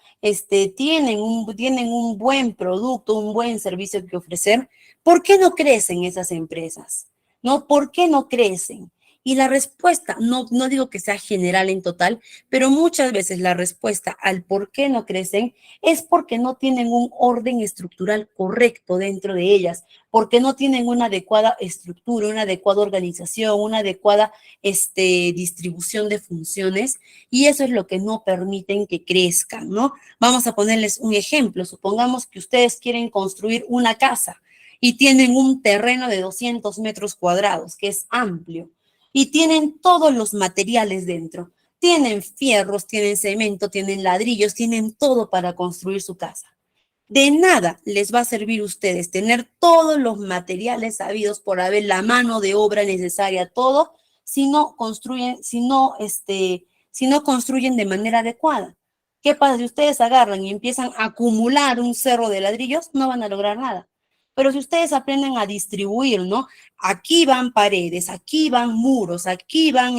Tienen un buen producto, un buen servicio que ofrecer, ¿por qué no crecen esas empresas? ¿No? ¿Por qué no crecen? Y la respuesta, no digo que sea general en total, pero muchas veces la respuesta al por qué no crecen es porque no tienen un orden estructural correcto dentro de ellas, porque no tienen una adecuada estructura, una adecuada organización, una adecuada distribución de funciones, y eso es lo que no permiten que crezcan, ¿no? Vamos a ponerles un ejemplo. Supongamos que ustedes quieren construir una casa y tienen un terreno de 200 metros cuadrados, que es amplio, y tienen todos los materiales dentro. Tienen fierros, tienen cemento, tienen ladrillos, tienen todo para construir su casa. De nada les va a servir a ustedes tener todos los materiales sabidos por haber, la mano de obra necesaria, todo, si no construyen, si no construyen de manera adecuada. ¿Qué pasa si ustedes agarran y empiezan a acumular un cerro de ladrillos? No van a lograr nada. Pero si ustedes aprenden a distribuir, ¿no? Aquí van paredes, aquí van muros, aquí van,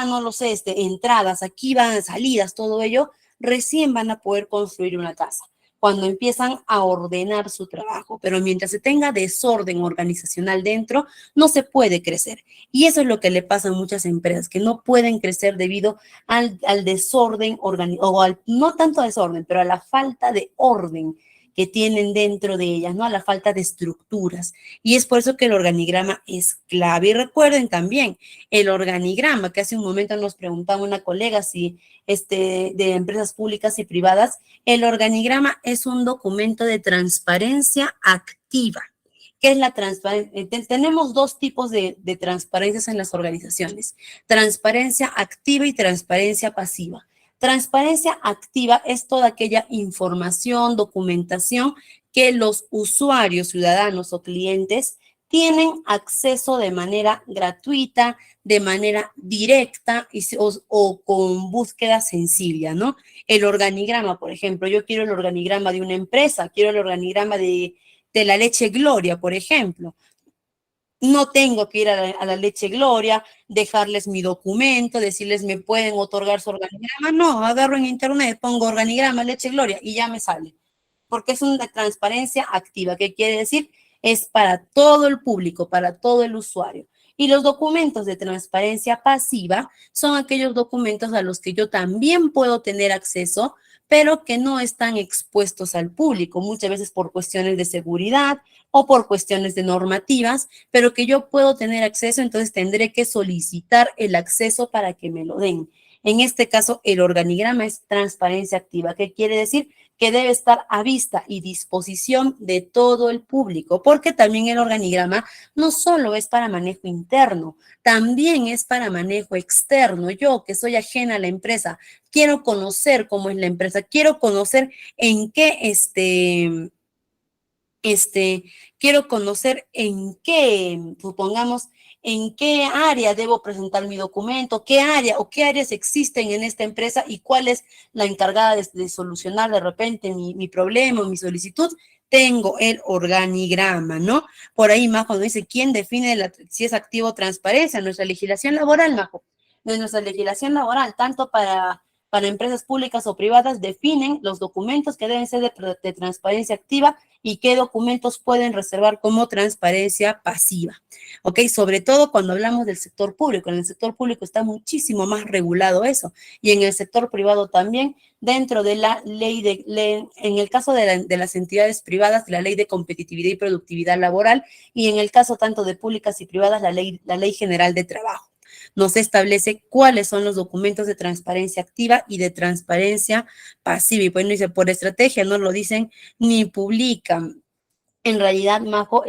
no lo sé, entradas, aquí van salidas, todo ello, recién van a poder construir una casa, cuando empiezan a ordenar su trabajo. Pero mientras se tenga desorden organizacional dentro, no se puede crecer. Y eso es lo que le pasa a muchas empresas, que no pueden crecer debido al desorden, no tanto desorden, pero a la falta de orden que tienen dentro de ellas, ¿no? A la falta de estructuras. Y es por eso que el organigrama es clave. Y recuerden también, el organigrama, que hace un momento nos preguntaba una colega si de empresas públicas y privadas, el organigrama es un documento de transparencia activa. ¿Qué es la transparencia? Tenemos dos tipos de transparencias en las organizaciones: transparencia activa y transparencia pasiva. Transparencia activa es toda aquella información, documentación que los usuarios, ciudadanos o clientes tienen acceso de manera gratuita, de manera directa o con búsqueda sencilla, ¿no? El organigrama, por ejemplo, yo quiero el organigrama de una empresa, quiero el organigrama de la leche Gloria, por ejemplo. No tengo que ir a la leche Gloria, dejarles mi documento, decirles me pueden otorgar su organigrama. No, agarro en internet, pongo organigrama leche Gloria y ya me sale. Porque es una transparencia activa. ¿Qué quiere decir? Es para todo el público, para todo el usuario. Y los documentos de transparencia pasiva son aquellos documentos a los que yo también puedo tener acceso, pero que no están expuestos al público, muchas veces por cuestiones de seguridad o por cuestiones de normativas, pero que yo puedo tener acceso, entonces tendré que solicitar el acceso para que me lo den. En este caso, el organigrama es transparencia activa. ¿Qué quiere decir? Que debe estar a vista y disposición de todo el público, porque también el organigrama no solo es para manejo interno, también es para manejo externo. Yo, que soy ajena a la empresa, quiero conocer cómo es la empresa, quiero conocer en qué quiero conocer en qué, supongamos, en qué área debo presentar mi documento, qué área o qué áreas existen en esta empresa y cuál es la encargada de solucionar de repente mi problema o mi solicitud. Tengo el organigrama, ¿no? Por ahí, Majo, nos dice, ¿quién define si es activo o transparencia? Nuestra legislación laboral, Majo. De nuestra legislación laboral, tanto para empresas públicas o privadas, definen los documentos que deben ser de transparencia activa y qué documentos pueden reservar como transparencia pasiva. ¿Ok? Sobre todo cuando hablamos del sector público. En el sector público está muchísimo más regulado eso. Y en el sector privado también, dentro de la en el caso de las entidades privadas, la ley de competitividad y productividad laboral, y en el caso tanto de públicas y privadas, la ley general de trabajo. Nos establece cuáles son los documentos de transparencia activa y de transparencia pasiva. Y pues no dice, por estrategia, no lo dicen ni publican. En realidad, Majo,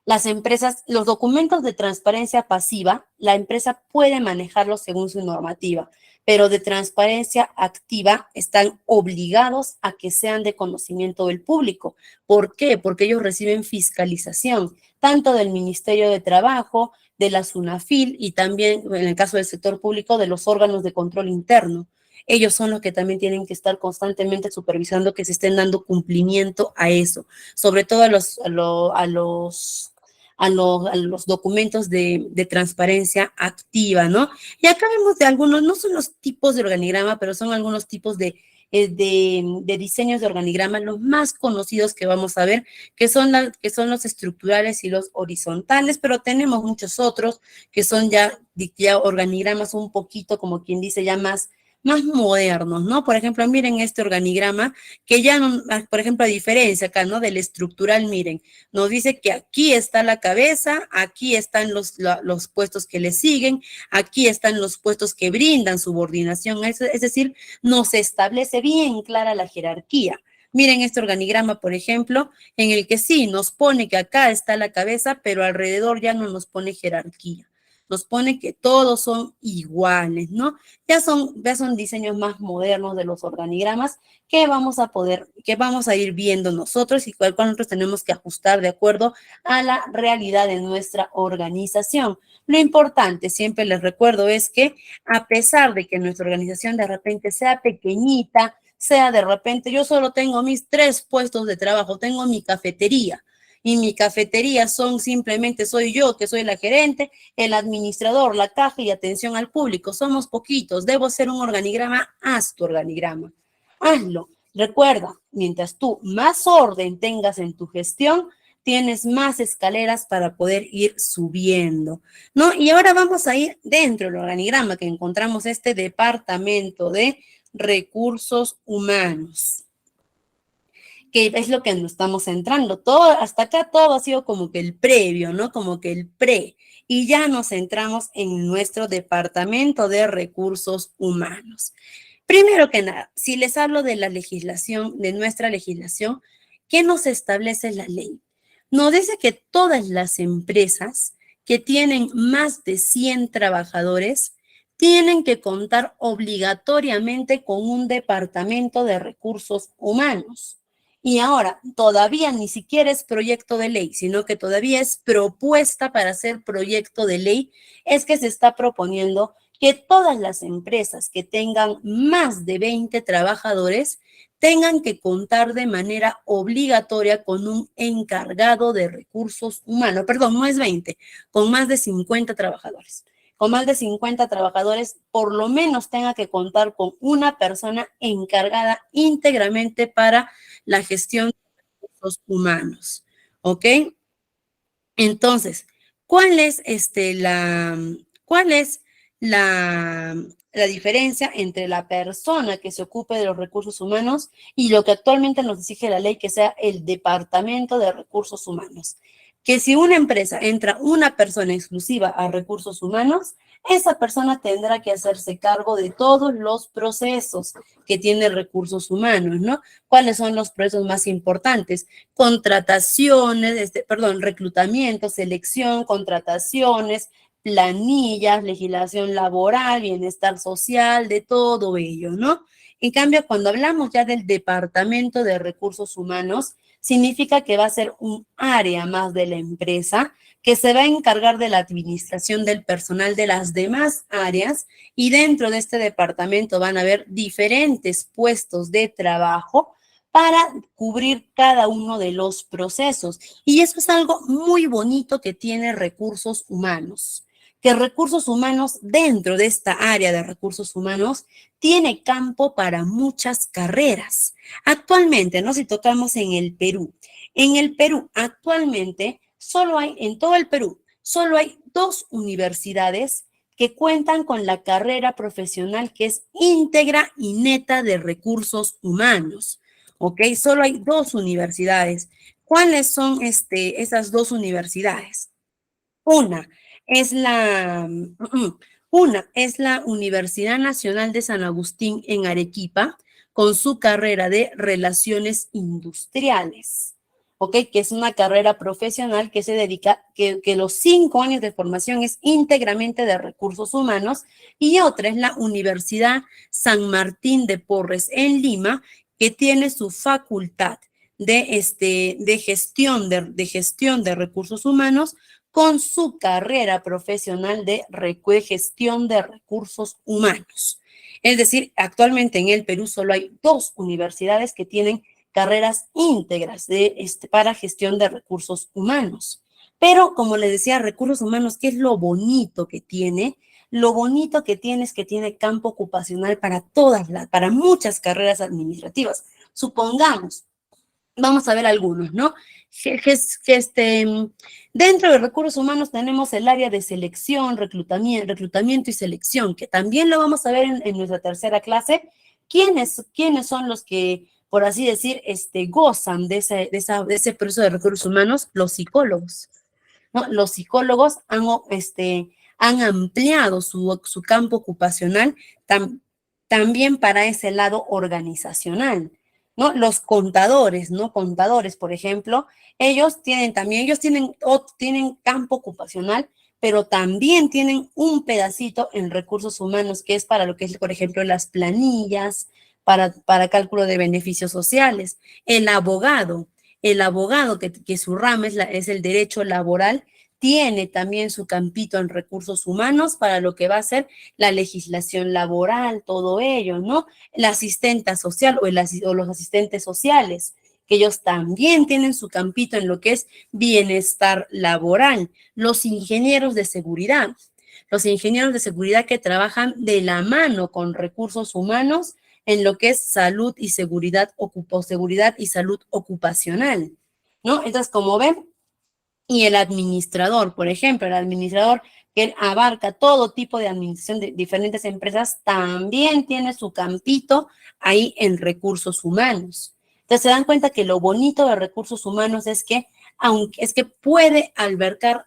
las empresas, los documentos de transparencia pasiva, la empresa puede manejarlos según su normativa, pero de transparencia activa están obligados a que sean de conocimiento del público. ¿Por qué? Porque ellos reciben fiscalización, tanto del Ministerio de Trabajo, de la SUNAFIL y también, en el caso del sector público, de los órganos de control interno. Ellos son los que también tienen que estar constantemente supervisando que se estén dando cumplimiento a eso, sobre todo a los documentos de transparencia activa, ¿no? Y acá vemos de algunos, no son los tipos de organigrama, pero son algunos tipos de diseños de organigrama, los más conocidos que vamos a ver, que son los estructurales y los horizontales, pero tenemos muchos otros que son ya organigramas un poquito, como quien dice, ya más modernos, ¿no? Por ejemplo, miren este organigrama, que ya, no, por ejemplo, a diferencia acá, ¿no? Del estructural, miren, nos dice que aquí está la cabeza, aquí están los puestos que le siguen, aquí están los puestos que brindan subordinación, es decir, nos establece bien clara la jerarquía. Miren este organigrama, por ejemplo, en el que sí nos pone que acá está la cabeza, pero alrededor ya no nos pone jerarquía. Nos pone que todos son iguales, ¿no? Ya son diseños más modernos de los organigramas que vamos a ir viendo nosotros y cuál nosotros tenemos que ajustar de acuerdo a la realidad de nuestra organización. Lo importante, siempre les recuerdo, es que a pesar de que nuestra organización de repente sea pequeñita, sea de repente, yo solo tengo mis 3 puestos de trabajo, tengo mi cafetería, y mi cafetería simplemente soy yo, que soy la gerente, el administrador, la caja y atención al público. Somos poquitos, debo hacer un organigrama, haz tu organigrama. Hazlo. Recuerda, mientras tú más orden tengas en tu gestión, tienes más escaleras para poder ir subiendo, ¿no? Y ahora vamos a ir dentro del organigrama que encontramos este departamento de recursos humanos, que es lo que nos estamos centrando. Hasta acá todo ha sido como que el previo, ¿no? Como que el pre. Y ya nos centramos en nuestro departamento de recursos humanos. Primero que nada, si les hablo de la legislación, de nuestra legislación, ¿qué nos establece la ley? Nos dice que todas las empresas que tienen más de 100 trabajadores tienen que contar obligatoriamente con un departamento de recursos humanos. Y ahora, todavía ni siquiera es proyecto de ley, sino que todavía es propuesta para ser proyecto de ley, es que se está proponiendo que todas las empresas que tengan más de 20 trabajadores tengan que contar de manera obligatoria con un encargado de recursos humanos. Perdón, no es 20, con más de 50 trabajadores. Con más de 50 trabajadores, por lo menos tenga que contar con una persona encargada íntegramente para la gestión de recursos humanos. ¿Ok? Entonces, ¿cuál es la diferencia entre la persona que se ocupe de los recursos humanos y lo que actualmente nos exige la ley que sea el Departamento de Recursos Humanos? Que si una empresa entra una persona exclusiva a recursos humanos, esa persona tendrá que hacerse cargo de todos los procesos que tiene recursos humanos, ¿no? ¿Cuáles son los procesos más importantes? Contrataciones, reclutamiento, selección, contrataciones, planillas, legislación laboral, bienestar social, de todo ello, ¿no? En cambio, cuando hablamos ya del Departamento de Recursos Humanos, significa que va a ser un área más de la empresa que se va a encargar de la administración del personal de las demás áreas y dentro de este departamento van a haber diferentes puestos de trabajo para cubrir cada uno de los procesos. Y eso es algo muy bonito que tiene recursos humanos, que recursos humanos dentro de esta área de recursos humanos tiene campo para muchas carreras. Actualmente, ¿no? Si tocamos en el Perú actualmente en todo el Perú, solo hay 2 universidades que cuentan con la carrera profesional que es íntegra y neta de recursos humanos. ¿Ok? Solo hay 2 universidades. ¿Cuáles son esas 2 universidades? Una es la Universidad Nacional de San Agustín en Arequipa, con su carrera de Relaciones Industriales, ¿ok? Que es una carrera profesional que se dedica, que los 5 años de formación es íntegramente de recursos humanos, y otra es la Universidad San Martín de Porres en Lima, que tiene su facultad de gestión de recursos humanos con su carrera profesional de gestión de recursos humanos. Es decir, actualmente en el Perú solo hay 2 universidades que tienen carreras íntegras para gestión de recursos humanos. Pero, como les decía, recursos humanos, ¿qué es lo bonito que tiene? Lo bonito que tiene es que tiene campo ocupacional para muchas carreras administrativas. Supongamos, vamos a ver algunos, ¿no? Dentro de recursos humanos tenemos el área de selección, reclutamiento y selección, que también lo vamos a ver en nuestra tercera clase. ¿Quiénes son los que, por así decir, gozan de ese proceso de recursos humanos? Los psicólogos, ¿no? Los psicólogos han ampliado su campo ocupacional también para ese lado organizacional, ¿no? Los contadores, ¿no? Contadores, por ejemplo, ellos tienen campo ocupacional, pero también tienen un pedacito en recursos humanos que es para lo que es, por ejemplo, las planillas, para cálculo de beneficios sociales. El abogado que su rama es el derecho laboral, tiene también su campito en recursos humanos para lo que va a ser la legislación laboral, todo ello, ¿no? La asistenta social o los asistentes sociales, que ellos también tienen su campito en lo que es bienestar laboral. Los ingenieros de seguridad que trabajan de la mano con recursos humanos en lo que es salud y seguridad y salud ocupacional, ¿no? Entonces, como ven, y el administrador, por ejemplo, el administrador que abarca todo tipo de administración de diferentes empresas, también tiene su campito ahí en recursos humanos. Entonces se dan cuenta que lo bonito de recursos humanos es que, puede albergar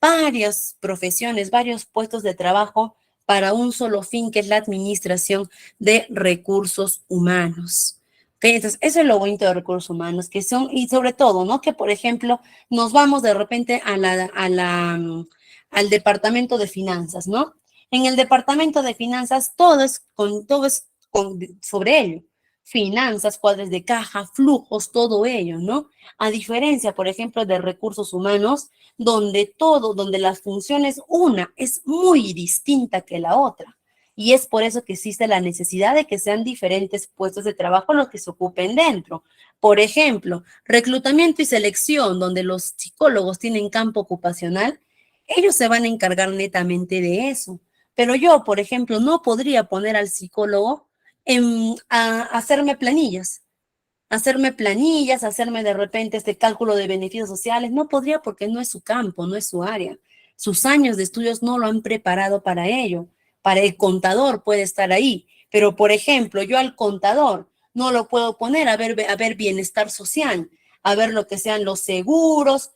varias profesiones, varios puestos de trabajo para un solo fin, que es la administración de recursos humanos. ¿Okay? Entonces, eso es lo bonito de recursos humanos, que son, y sobre todo, ¿no? Que, por ejemplo, nos vamos de repente al departamento de finanzas, ¿no? En el departamento de finanzas todo es sobre ello. Finanzas, cuadros de caja, flujos, todo ello, ¿no? A diferencia, por ejemplo, de recursos humanos, donde las funciones, una es muy distinta que la otra. Y es por eso que existe la necesidad de que sean diferentes puestos de trabajo los que se ocupen dentro. Por ejemplo, reclutamiento y selección, donde los psicólogos tienen campo ocupacional, ellos se van a encargar netamente de eso. Pero yo, por ejemplo, no podría poner al psicólogo a hacerme de repente este cálculo de beneficios sociales. No podría porque no es su campo, no es su área. Sus años de estudios no lo han preparado para ello. Para el contador puede estar ahí, pero por ejemplo, yo al contador no lo puedo poner a ver bienestar social, a ver lo que sean los seguros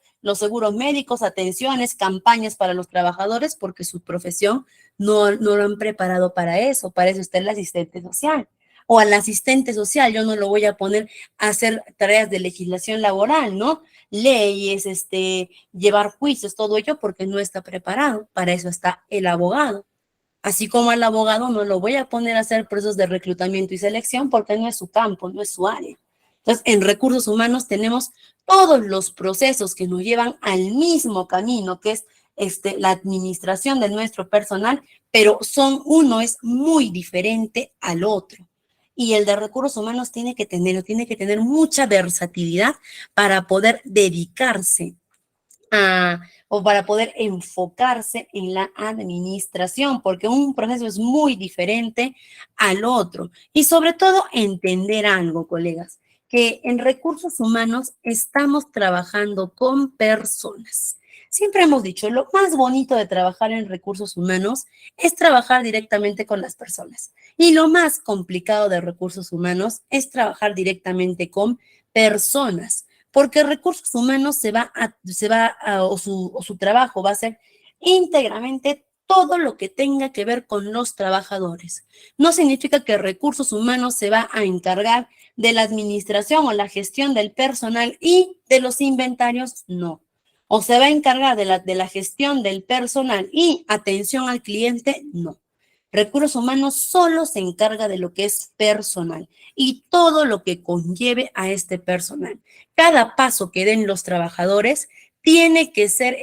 médicos, atenciones, campañas para los trabajadores, porque su profesión no lo han preparado para eso está el asistente social. O al asistente social, yo no lo voy a poner a hacer tareas de legislación laboral, ¿no? Leyes, llevar juicios, todo ello, porque no está preparado. Para eso está el abogado. Así como al abogado no lo voy a poner a hacer procesos de reclutamiento y selección porque no es su campo, no es su área. Entonces, en recursos humanos tenemos todos los procesos que nos llevan al mismo camino, que es la administración de nuestro personal, pero uno es muy diferente al otro. Y el de recursos humanos tiene que tener mucha versatilidad para poder dedicarse o para poder enfocarse en la administración, porque un proceso es muy diferente al otro. Y sobre todo entender algo, colegas, que en recursos humanos estamos trabajando con personas. Siempre hemos dicho, lo más bonito de trabajar en recursos humanos es trabajar directamente con las personas. Y lo más complicado de recursos humanos es trabajar directamente con personas, porque recursos humanos su trabajo va a ser íntegramente todo lo que tenga que ver con los trabajadores. No significa que recursos humanos se va a encargar de la administración o la gestión del personal y de los inventarios, no. O se va a encargar de la gestión del personal y atención al cliente, no. Recursos humanos solo se encarga de lo que es personal y todo lo que conlleve a este personal. Cada paso que den los trabajadores tiene que ser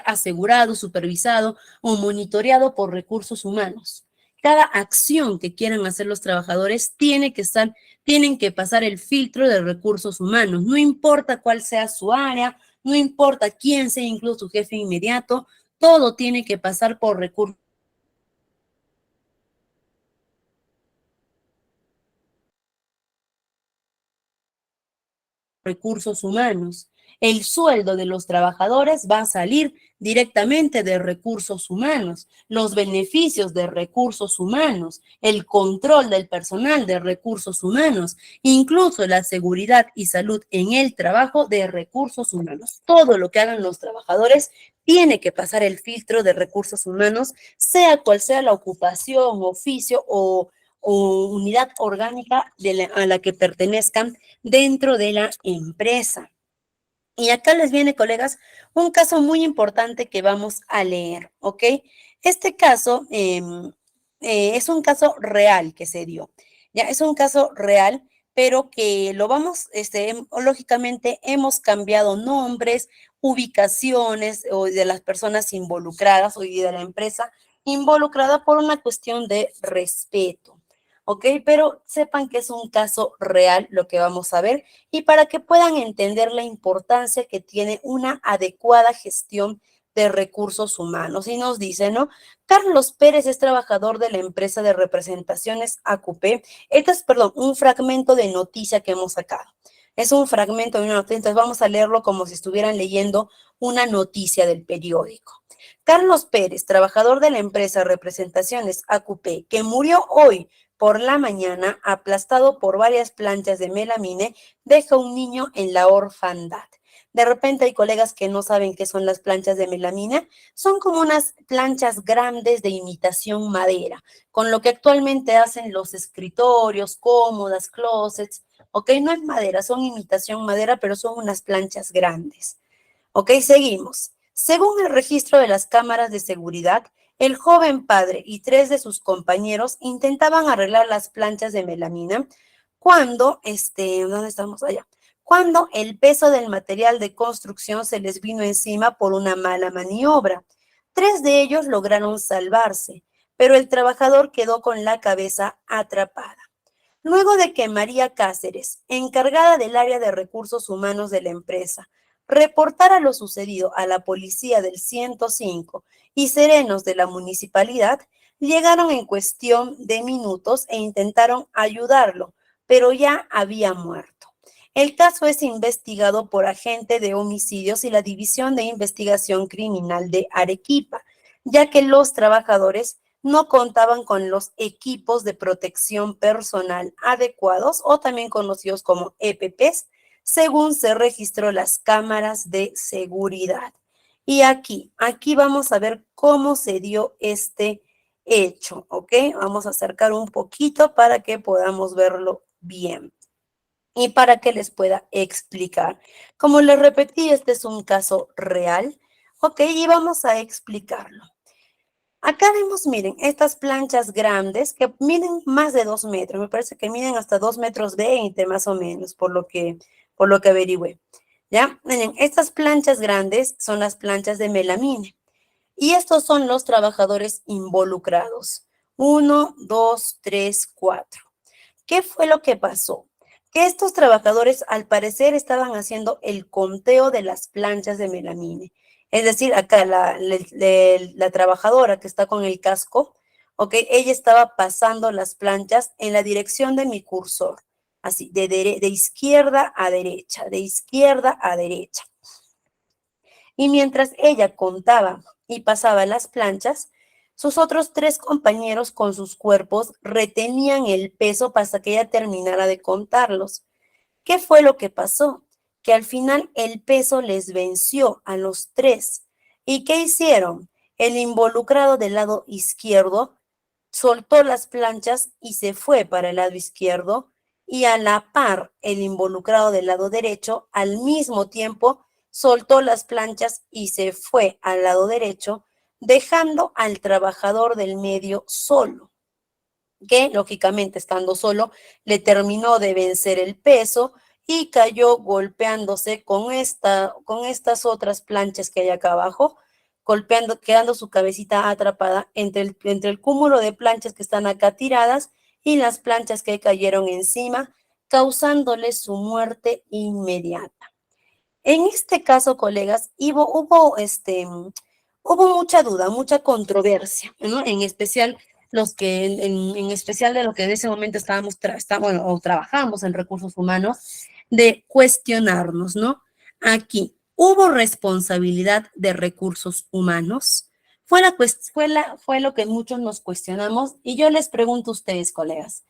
asegurado, supervisado o monitoreado por recursos humanos. cada acción que quieran hacer los trabajadores tienen que pasar el filtro de recursos humanos. No importa cuál sea su área, no importa quién sea incluso su jefe inmediato, todo tiene que pasar por recursos humanos. El sueldo de los trabajadores va a salir directamente de recursos humanos, los beneficios de recursos humanos, el control del personal de recursos humanos, incluso la seguridad y salud en el trabajo de recursos humanos. Todo lo que hagan los trabajadores tiene que pasar el filtro de recursos humanos, sea cual sea la ocupación, oficio o unidad orgánica a la que pertenezcan dentro de la empresa. Y acá les viene, colegas, un caso muy importante que vamos a leer, ¿ok? Este caso es un caso real que se dio, ya es un caso real, pero que lo vamos, lógicamente hemos cambiado nombres, ubicaciones o de las personas involucradas o de la empresa involucrada por una cuestión de respeto. ¿Ok? Pero sepan que es un caso real lo que vamos a ver y para que puedan entender la importancia que tiene una adecuada gestión de recursos humanos. Y nos dice, ¿no? Carlos Pérez es trabajador de la empresa de representaciones ACUP. Este es, perdón, un fragmento de noticia que hemos sacado. Es un fragmento de una noticia, entonces vamos a leerlo como si estuvieran leyendo una noticia del periódico. Carlos Pérez, trabajador de la empresa Representaciones ACUP, que murió hoy por la mañana, aplastado por varias planchas de melamine, deja un niño en la orfandad. De repente hay colegas que no saben qué son las planchas de melamina. Son como unas planchas grandes de imitación madera, con lo que actualmente hacen los escritorios, cómodas, closets. ¿Ok? No es madera, son imitación madera, pero son unas planchas grandes. ¿Ok? Seguimos. Según el registro de las cámaras de seguridad, el joven padre y 3 de sus compañeros intentaban arreglar las planchas de melamina cuando, ¿dónde estamos? Allá. Cuando el peso del material de construcción se les vino encima por una mala maniobra. 3 de ellos lograron salvarse, pero el trabajador quedó con la cabeza atrapada. Luego de que María Cáceres, encargada del área de recursos humanos de la empresa, reportara lo sucedido a la policía del 105 y serenos de la municipalidad, llegaron en cuestión de minutos e intentaron ayudarlo, pero ya había muerto. El caso es investigado por agente de homicidios y la División de Investigación Criminal de Arequipa, ya que los trabajadores no contaban con los equipos de protección personal adecuados o también conocidos como EPPs, según se registró las cámaras de seguridad. Y aquí vamos a ver cómo se dio este hecho, ¿ok? Vamos a acercar un poquito para que podamos verlo bien y para que les pueda explicar. Como les repetí, este es un caso real, ¿ok? Y vamos a explicarlo. Acá vemos, miren, estas planchas grandes que miden más de 2 metros. Me parece que miden hasta 2 metros 20 más o menos, por lo que averigüé. ¿Ya? Miren, estas planchas grandes son las planchas de melamine. Y estos son los trabajadores involucrados. 1, 2, 3, 4. ¿Qué fue lo que pasó? Que estos trabajadores al parecer estaban haciendo el conteo de las planchas de melamine. Es decir, acá la trabajadora que está con el casco, ok, ella estaba pasando las planchas en la dirección de mi cursor, así, de izquierda a derecha, de izquierda a derecha. Y mientras ella contaba y pasaba las planchas, sus otros 3 compañeros con sus cuerpos retenían el peso hasta que ella terminara de contarlos. ¿Qué fue lo que pasó? Que al final el peso les venció a los 3. ¿Y qué hicieron? El involucrado del lado izquierdo soltó las planchas y se fue para el lado izquierdo y a la par el involucrado del lado derecho al mismo tiempo soltó las planchas y se fue al lado derecho, dejando al trabajador del medio solo, que lógicamente estando solo le terminó de vencer el peso y cayó golpeándose con estas otras planchas que hay acá abajo golpeando, quedando su cabecita atrapada entre el cúmulo de planchas que están acá tiradas y las planchas que cayeron encima, causándole su muerte inmediata. En este caso, colegas, hubo mucha duda, mucha controversia, ¿no? En especial los que, en especial de lo que en ese momento o trabajamos en recursos humanos, de cuestionarnos, ¿no? Aquí, ¿hubo responsabilidad de recursos humanos? Fue lo que muchos nos cuestionamos y yo les pregunto a ustedes, colegas,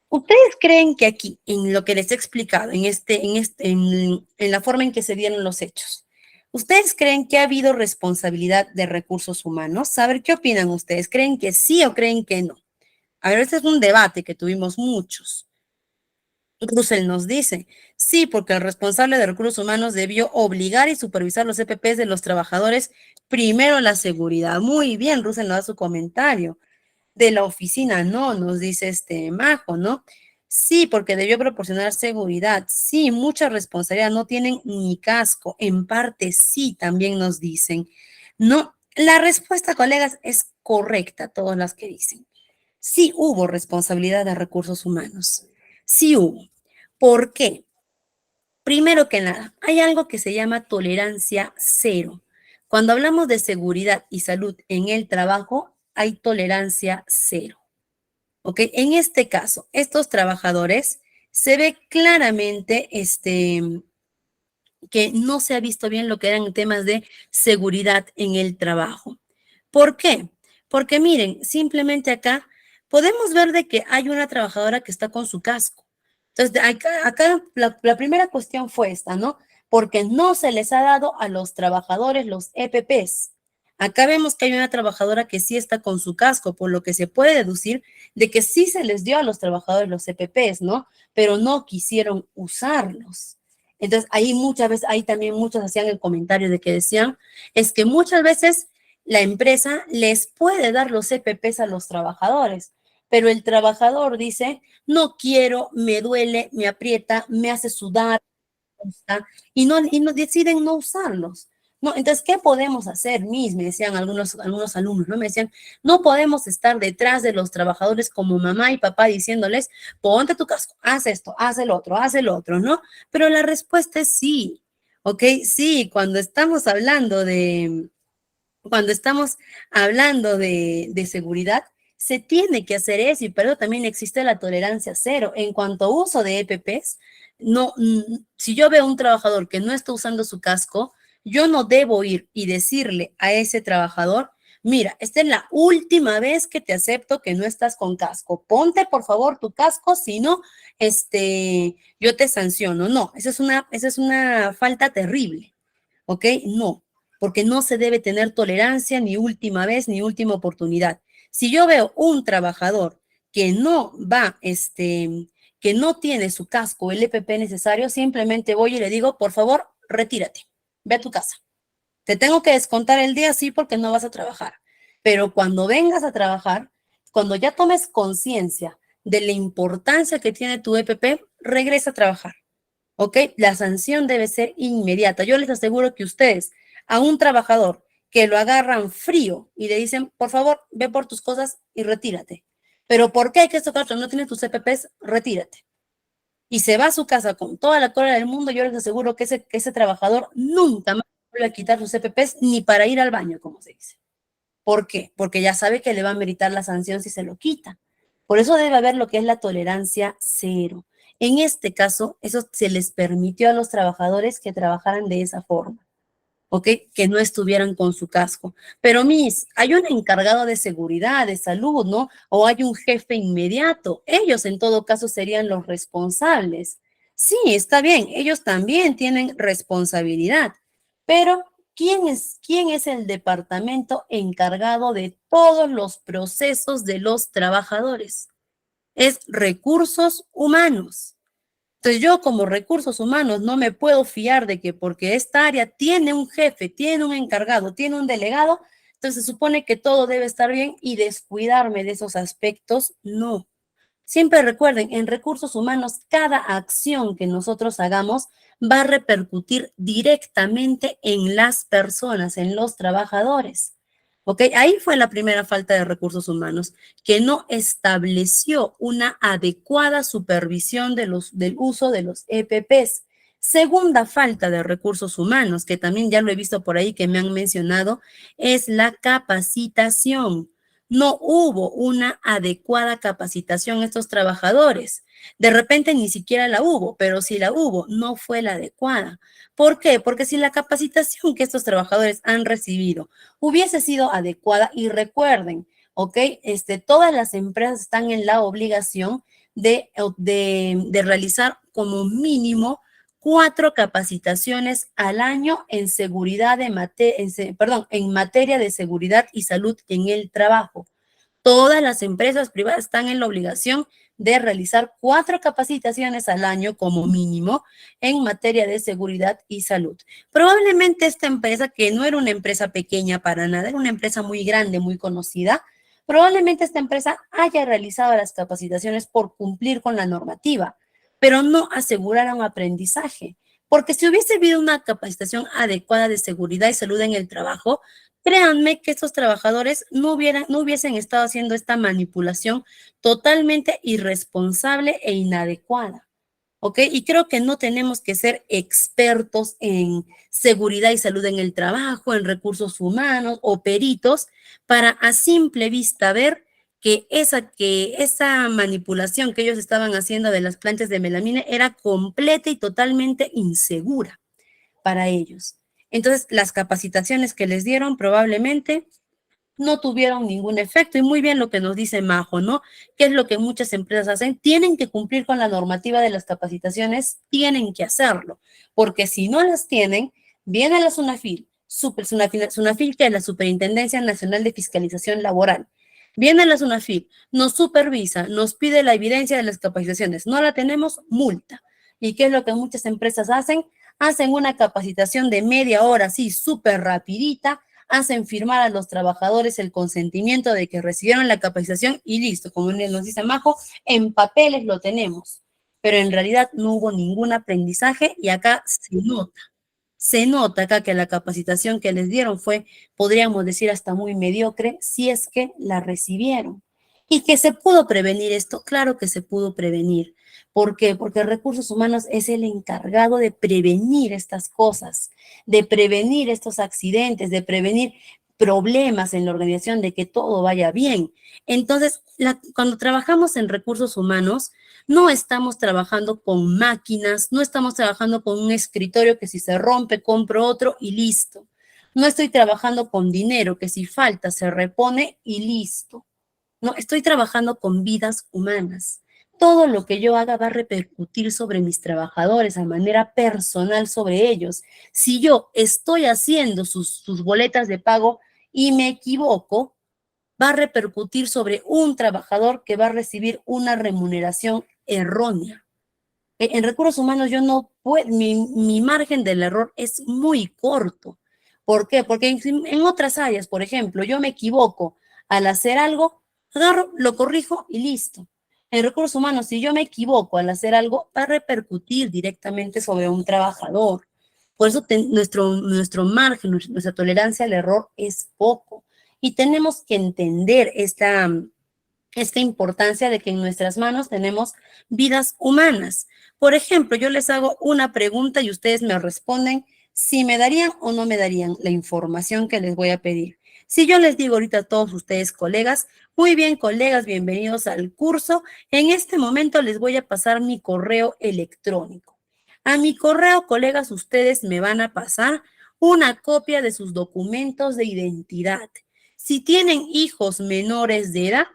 ¿ustedes creen que aquí, en lo que les he explicado, en la forma en que se dieron los hechos, ustedes creen que ha habido responsabilidad de recursos humanos? A ver, ¿qué opinan ustedes? ¿Creen que sí o creen que no? A ver, este es un debate que tuvimos muchos. Russell nos dice, sí, porque el responsable de recursos humanos debió obligar y supervisar los EPPs de los trabajadores, primero la seguridad. Muy bien, Russell nos da su comentario. De la oficina, no, nos dice Majo, ¿no? Sí, porque debió proporcionar seguridad. Sí, mucha responsabilidad, no tienen ni casco. En parte sí, también nos dicen. No, la respuesta, colegas, es correcta, todas las que dicen. Sí hubo responsabilidad de recursos humanos. Sí hubo. ¿Por qué? Primero que nada, hay algo que se llama tolerancia cero. Cuando hablamos de seguridad y salud en el trabajo, hay tolerancia cero. ¿Ok? En este caso, estos trabajadores se ve claramente que no se ha visto bien lo que eran temas de seguridad en el trabajo. ¿Por qué? Porque miren, simplemente acá podemos ver de que hay una trabajadora que está con su casco. Entonces, acá la primera cuestión fue esta, ¿no? Porque no se les ha dado a los trabajadores los EPPs. Acá vemos que hay una trabajadora que sí está con su casco, por lo que se puede deducir de que sí se les dio a los trabajadores los EPPs, ¿no? Pero no quisieron usarlos. Entonces, ahí muchas veces, ahí también muchos hacían el comentario de que decían, es que muchas veces la empresa les puede dar los EPPs a los trabajadores, pero el trabajador dice, no quiero, me duele, me aprieta, me hace sudar, y no deciden no usarlos. No, entonces, ¿qué podemos hacer, Miss? Me decían algunos alumnos, ¿no? Me decían, no podemos estar detrás de los trabajadores como mamá y papá diciéndoles, ponte tu casco, haz esto, haz el otro, ¿no? Pero la respuesta es sí, ¿ok? Sí, cuando estamos hablando de seguridad, se tiene que hacer eso, y pero también existe la tolerancia cero. En cuanto a uso de EPPs, no, si yo veo a un trabajador que no está usando su casco, yo no debo ir y decirle a ese trabajador, mira, esta es la última vez que te acepto que no estás con casco. Ponte, por favor, tu casco, si no, yo te sanciono. No, esa es una falta terrible, ¿ok? No, porque no se debe tener tolerancia ni última vez ni última oportunidad. Si yo veo un trabajador que no va, que no tiene su casco, el EPP necesario, simplemente voy y le digo, por favor, retírate, ve a tu casa. Te tengo que descontar el día, sí, porque no vas a trabajar. Pero cuando vengas a trabajar, cuando ya tomes conciencia de la importancia que tiene tu EPP, regresa a trabajar. ¿Ok? La sanción debe ser inmediata. Yo les aseguro que ustedes, a un trabajador que lo agarran frío y le dicen, por favor, ve por tus cosas y retírate. Pero ¿por qué hay que tocar? No tienes tus EPPs, retírate. Y se va a su casa con toda la cola del mundo, yo les aseguro que ese trabajador nunca más vuelve a quitar sus EPPs ni para ir al baño, como se dice. ¿Por qué? Porque ya sabe que le va a meritar la sanción si se lo quita. Por eso debe haber lo que es la tolerancia cero. En este caso, eso se les permitió a los trabajadores que trabajaran de esa forma, ¿ok? Que no estuvieran con su casco. Pero, Miss, hay un encargado de seguridad, de salud, ¿no? O hay un jefe inmediato. Ellos, en todo caso, serían los responsables. Sí, está bien, ellos también tienen responsabilidad, pero quién es el departamento encargado de todos los procesos de los trabajadores? Es recursos humanos. Entonces yo como recursos humanos no me puedo fiar de que porque esta área tiene un jefe, tiene un encargado, tiene un delegado, entonces se supone que todo debe estar bien y descuidarme de esos aspectos. No, Siempre recuerden, en recursos humanos, cada acción que nosotros hagamos va a repercutir directamente en las personas, en los trabajadores. ¿Ok? Ahí fue la primera falta de recursos humanos, que no estableció una adecuada supervisión del uso de los EPPs. Segunda falta de recursos humanos, que también ya lo he visto por ahí que me han mencionado, es la capacitación. No hubo una adecuada capacitación a estos trabajadores. De repente ni siquiera la hubo, pero si la hubo, no fue la adecuada. ¿Por qué? Porque si la capacitación que estos trabajadores han recibido hubiese sido adecuada, y recuerden, ¿ok? Todas las empresas están en la obligación de realizar como mínimo 4 capacitaciones al año en seguridad en materia de seguridad y salud en el trabajo. Todas las empresas privadas están en la obligación de realizar 4 capacitaciones al año como mínimo en materia de seguridad y salud. Probablemente esta empresa, que no era una empresa pequeña para nada, era una empresa muy grande, muy conocida, probablemente esta empresa haya realizado las capacitaciones por cumplir con la normativa, pero no aseguraron aprendizaje. Porque si hubiese habido una capacitación adecuada de seguridad y salud en el trabajo, créanme que estos trabajadores no hubiesen estado haciendo esta manipulación totalmente irresponsable e inadecuada. ¿Ok? Y creo que no tenemos que ser expertos en seguridad y salud en el trabajo, en recursos humanos o peritos para a simple vista ver que esa manipulación que ellos estaban haciendo de las plantas de melamina era completa y totalmente insegura para ellos. Entonces, las capacitaciones que les dieron probablemente no tuvieron ningún efecto. Y muy bien lo que nos dice Majo, ¿no? ¿Qué es lo que muchas empresas hacen? Tienen que cumplir con la normativa de las capacitaciones, tienen que hacerlo, porque si no las tienen, viene la SUNAFIL, SUNAFIL, que es la Superintendencia Nacional de Fiscalización Laboral. Viene la SUNAFIL, nos supervisa, nos pide la evidencia de las capacitaciones, no la tenemos, multa. ¿Y qué es lo que muchas empresas hacen? Hacen una capacitación de media hora, así, súper rapidita, hacen firmar a los trabajadores el consentimiento de que recibieron la capacitación y listo, como nos dice Majo, en papeles lo tenemos, pero en realidad no hubo ningún aprendizaje y acá se nota acá que la capacitación que les dieron fue, podríamos decir, hasta muy mediocre, si es que la recibieron. ¿Y que se pudo prevenir esto? Claro que se pudo prevenir. ¿Por qué? Porque recursos humanos es el encargado de prevenir estas cosas, de prevenir estos accidentes, de prevenir problemas en la organización, de que todo vaya bien. Entonces, cuando trabajamos en recursos humanos, no estamos trabajando con máquinas, no estamos trabajando con un escritorio que si se rompe, compro otro y listo. No estoy trabajando con dinero que si falta se repone y listo. No, estoy trabajando con vidas humanas. Todo lo que yo haga va a repercutir sobre mis trabajadores, a manera personal sobre ellos. Si yo estoy haciendo sus boletas de pago y me equivoco, va a repercutir sobre un trabajador que va a recibir una remuneración errónea. En recursos humanos yo no puedo, mi margen del error es muy corto. ¿Por qué? Porque en otras áreas, por ejemplo, yo me equivoco al hacer algo, agarro, lo corrijo y listo. En recursos humanos, si yo me equivoco al hacer algo, va a repercutir directamente sobre un trabajador. Por eso nuestro margen, nuestra tolerancia al error es poco. Y tenemos que entender esta importancia de que en nuestras manos tenemos vidas humanas. Por ejemplo, yo les hago una pregunta y ustedes me responden si me darían o no me darían la información que les voy a pedir. Si yo les digo ahorita a todos ustedes, colegas, muy bien, colegas, bienvenidos al curso. En este momento les voy a pasar mi correo electrónico. A mi correo, colegas, ustedes me van a pasar una copia de sus documentos de identidad. Si tienen hijos menores de edad,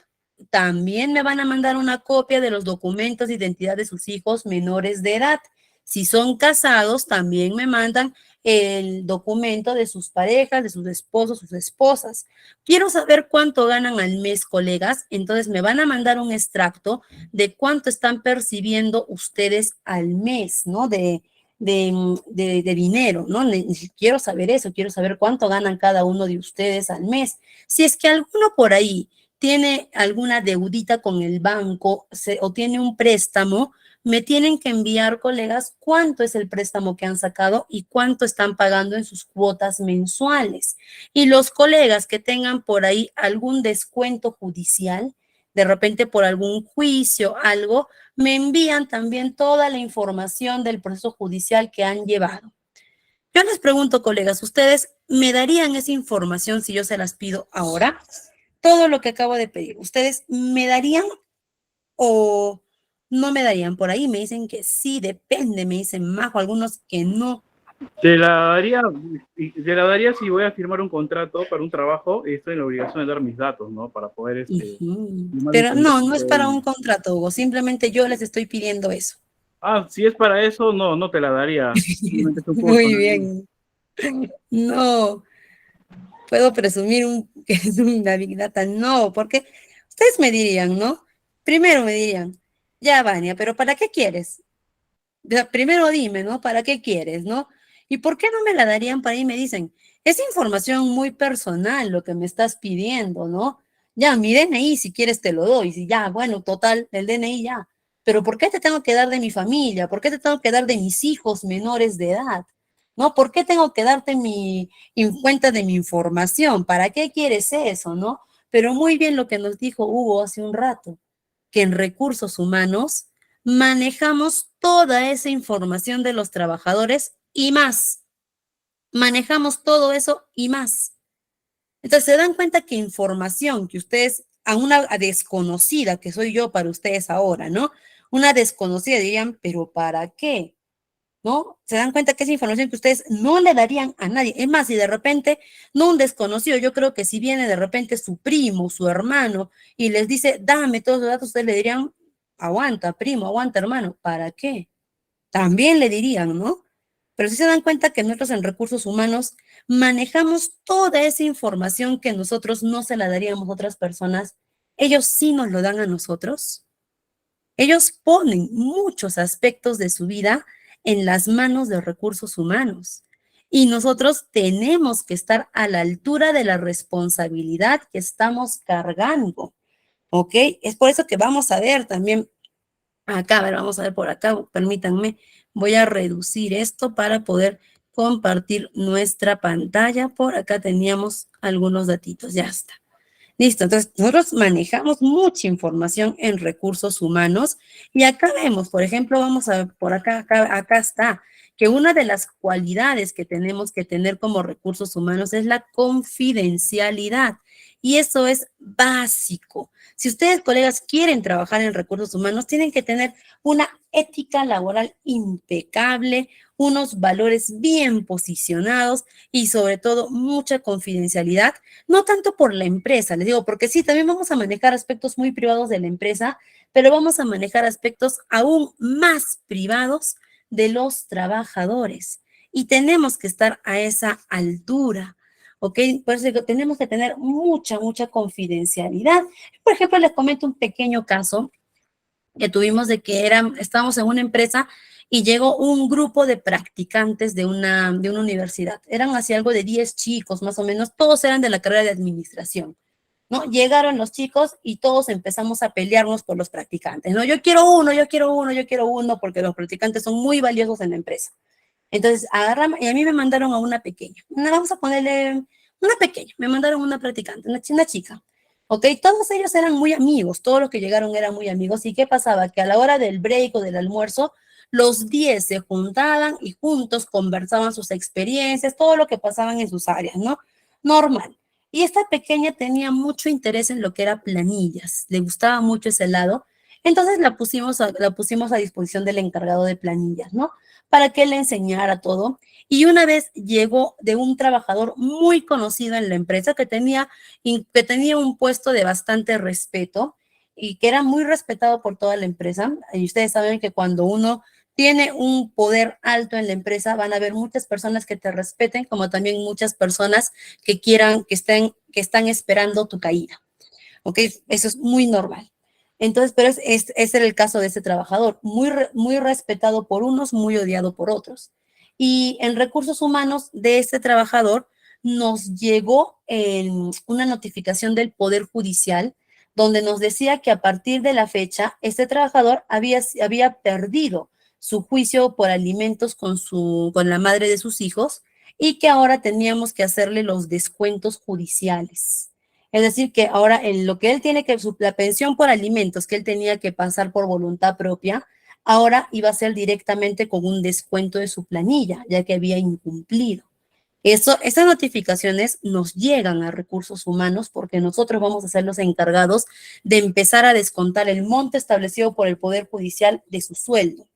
también me van a mandar una copia de los documentos de identidad de sus hijos menores de edad. Si son casados, también me mandan el documento de sus parejas, de sus esposos, sus esposas. Quiero saber cuánto ganan al mes, colegas. Entonces me van a mandar un extracto de cuánto están percibiendo ustedes al mes, ¿no? De dinero, ¿no? Quiero saber eso, quiero saber cuánto ganan cada uno de ustedes al mes. Si es que alguno por ahí tiene alguna deudita con el banco o tiene un préstamo, me tienen que enviar, colegas, cuánto es el préstamo que han sacado y cuánto están pagando en sus cuotas mensuales. Y los colegas que tengan por ahí algún descuento judicial, de repente por algún juicio, algo, me envían también toda la información del proceso judicial que han llevado. Yo les pregunto, colegas, ¿ustedes me darían esa información si yo se las pido ahora? Todo lo que acabo de pedir, ¿ustedes me darían o no me darían? Por ahí me dicen que sí, depende, me dicen Majo, algunos que no. Te la daría si voy a firmar un contrato para un trabajo y estoy en la obligación de dar mis datos, ¿no? Para poder Pero no, no es para un contrato, Hugo, simplemente yo les estoy pidiendo eso. Ah, si es para eso, no, no te la daría. Muy bien. No, puedo presumir que es una Big Data, no, porque ustedes me dirían, ¿no? Primero me dirían, ya, Vania, pero ¿para qué quieres? Primero dime, ¿no? ¿Para qué quieres, no? ¿Y por qué no me la darían para ahí? Me dicen, es información muy personal lo que me estás pidiendo, ¿no? Ya, mi DNI, si quieres te lo doy. Si ya, bueno, total, el DNI ya. Pero ¿por qué te tengo que dar de mi familia? ¿Por qué te tengo que dar de mis hijos menores de edad? ¿No? ¿Por qué tengo que darte cuenta de mi información? ¿Para qué quieres eso, no? Pero muy bien lo que nos dijo Hugo hace un rato, que en recursos humanos manejamos toda esa información de los trabajadores y más. Manejamos todo eso y más. Entonces, se dan cuenta que información que ustedes, a una desconocida que soy yo para ustedes ahora, ¿no? Una desconocida dirían, ¿pero para qué? ¿No? Se dan cuenta que es información que ustedes no le darían a nadie. Es más, si de repente, no un desconocido, yo creo que si viene de repente su primo, su hermano, y les dice, dame todos los datos, ustedes le dirían, aguanta, primo, aguanta, hermano, ¿para qué? También le dirían, ¿no? Pero si se dan cuenta que nosotros en recursos humanos manejamos toda esa información que nosotros no se la daríamos a otras personas, ellos sí nos lo dan a nosotros. Ellos ponen muchos aspectos de su vida en las manos de recursos humanos. Y nosotros tenemos que estar a la altura de la responsabilidad que estamos cargando. ¿Ok? Es por eso que vamos a ver también acá, a ver, vamos a ver por acá, permítanme, voy a reducir esto para poder compartir nuestra pantalla. Por acá teníamos algunos datitos, ya está. Listo, entonces nosotros manejamos mucha información en recursos humanos y acá vemos, por ejemplo, vamos a ver, por acá está, que una de las cualidades que tenemos que tener como recursos humanos es la confidencialidad y eso es básico. Si ustedes, colegas, quieren trabajar en recursos humanos, tienen que tener una ética laboral impecable, unos valores bien posicionados y sobre todo mucha confidencialidad, no tanto por la empresa, les digo, porque sí, también vamos a manejar aspectos muy privados de la empresa, pero vamos a manejar aspectos aún más privados de los trabajadores y tenemos que estar a esa altura. ¿Ok? Por eso digo, tenemos que tener mucha confidencialidad. Por ejemplo, les comento un pequeño caso que tuvimos de que estábamos en una empresa y llegó un grupo de practicantes de una universidad. Eran así algo de 10 chicos, más o menos, todos eran de la carrera de administración, ¿no? Llegaron los chicos y todos empezamos a pelearnos por los practicantes, ¿no? Yo quiero uno, yo quiero uno, yo quiero uno, porque los practicantes son muy valiosos en la empresa. Entonces, agarramos, y a mí me mandaron a una pequeña. Vamos a ponerle una pequeña. Me mandaron una practicante, una chica. ¿Ok? Todos ellos eran muy amigos. Todos los que llegaron eran muy amigos. ¿Y qué pasaba? Que a la hora del break o del almuerzo, los 10 se juntaban y juntos conversaban sus experiencias, todo lo que pasaban en sus áreas, ¿no? Normal. Y esta pequeña tenía mucho interés en lo que era planillas. Le gustaba mucho ese lado. Entonces la pusimos a disposición del encargado de planillas, ¿no? Para que le enseñara todo. Y una vez llegó de un trabajador muy conocido en la empresa que tenía un puesto de bastante respeto y que era muy respetado por toda la empresa. Y ustedes saben que cuando uno tiene un poder alto en la empresa, van a haber muchas personas que te respeten, como también muchas personas que están esperando tu caída. ¿Ok? Eso es muy normal. Entonces, pero ese era el caso de ese trabajador, muy respetado por unos, muy odiado por otros. Y en recursos humanos de este trabajador nos llegó una notificación del Poder Judicial donde nos decía que a partir de la fecha, este trabajador había perdido su juicio por alimentos con la madre de sus hijos y que ahora teníamos que hacerle los descuentos judiciales. Es decir, que ahora en lo que él tiene que, la pensión por alimentos que él tenía que pasar por voluntad propia, ahora iba a ser directamente con un descuento de su planilla, ya que había incumplido. Esas notificaciones nos llegan a recursos humanos porque nosotros vamos a ser los encargados de empezar a descontar el monto establecido por el Poder Judicial de su sueldo.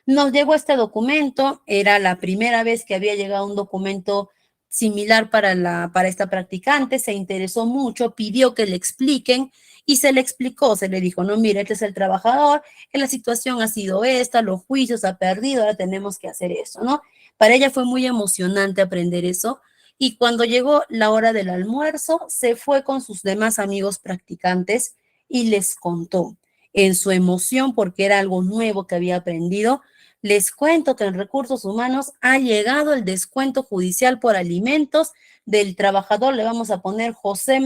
Nos llegó este documento, era la primera vez que había llegado un documento similar para esta practicante, se interesó mucho, pidió que le expliquen y se le explicó, se le dijo, no, mire, este es el trabajador, la situación ha sido esta, los juicios ha perdido, ahora tenemos que hacer eso, ¿no? Para ella fue muy emocionante aprender eso y cuando llegó la hora del almuerzo, se fue con sus demás amigos practicantes y les contó en su emoción porque era algo nuevo que había aprendido. Les cuento que en Recursos Humanos ha llegado el descuento judicial por alimentos del trabajador, le vamos a poner José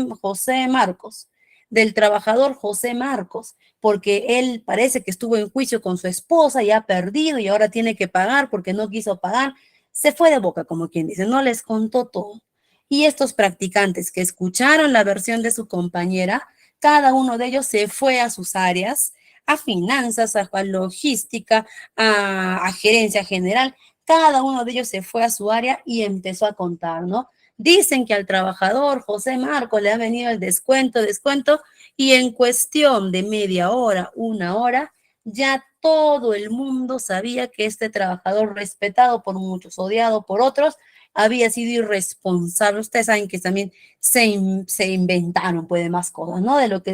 Marcos, del trabajador José Marcos, porque él parece que estuvo en juicio con su esposa y ha perdido y ahora tiene que pagar porque no quiso pagar. Se fue de boca, como quien dice, no les contó todo. Y estos practicantes que escucharon la versión de su compañera, cada uno de ellos se fue a sus áreas, a finanzas, a logística, a gerencia general. Cada uno de ellos se fue a su área y empezó a contar, ¿no? Dicen que al trabajador José Marcos le ha venido el descuento, y en cuestión de media hora, una hora, ya todo el mundo sabía que este trabajador, respetado por muchos, odiado por otros, había sido irresponsable. Ustedes saben que también se inventaron pues más cosas, ¿no? De lo que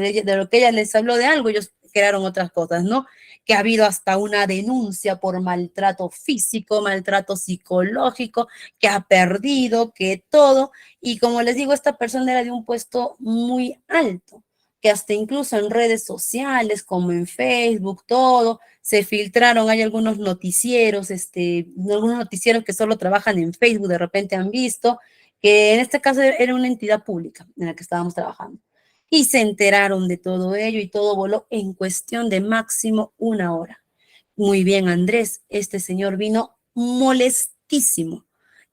ella les habló de algo, ellos crearon otras cosas, ¿no? Que ha habido hasta una denuncia por maltrato físico, maltrato psicológico, que ha perdido, que todo. Y como les digo, esta persona era de un puesto muy alto, que hasta incluso en redes sociales, como en Facebook, todo, se filtraron, hay algunos noticieros que solo trabajan en Facebook, de repente han visto, que en este caso era una entidad pública en la que estábamos trabajando. Y se enteraron de todo ello y todo voló en cuestión de máximo una hora. Muy bien, Andrés, este señor vino molestísimo,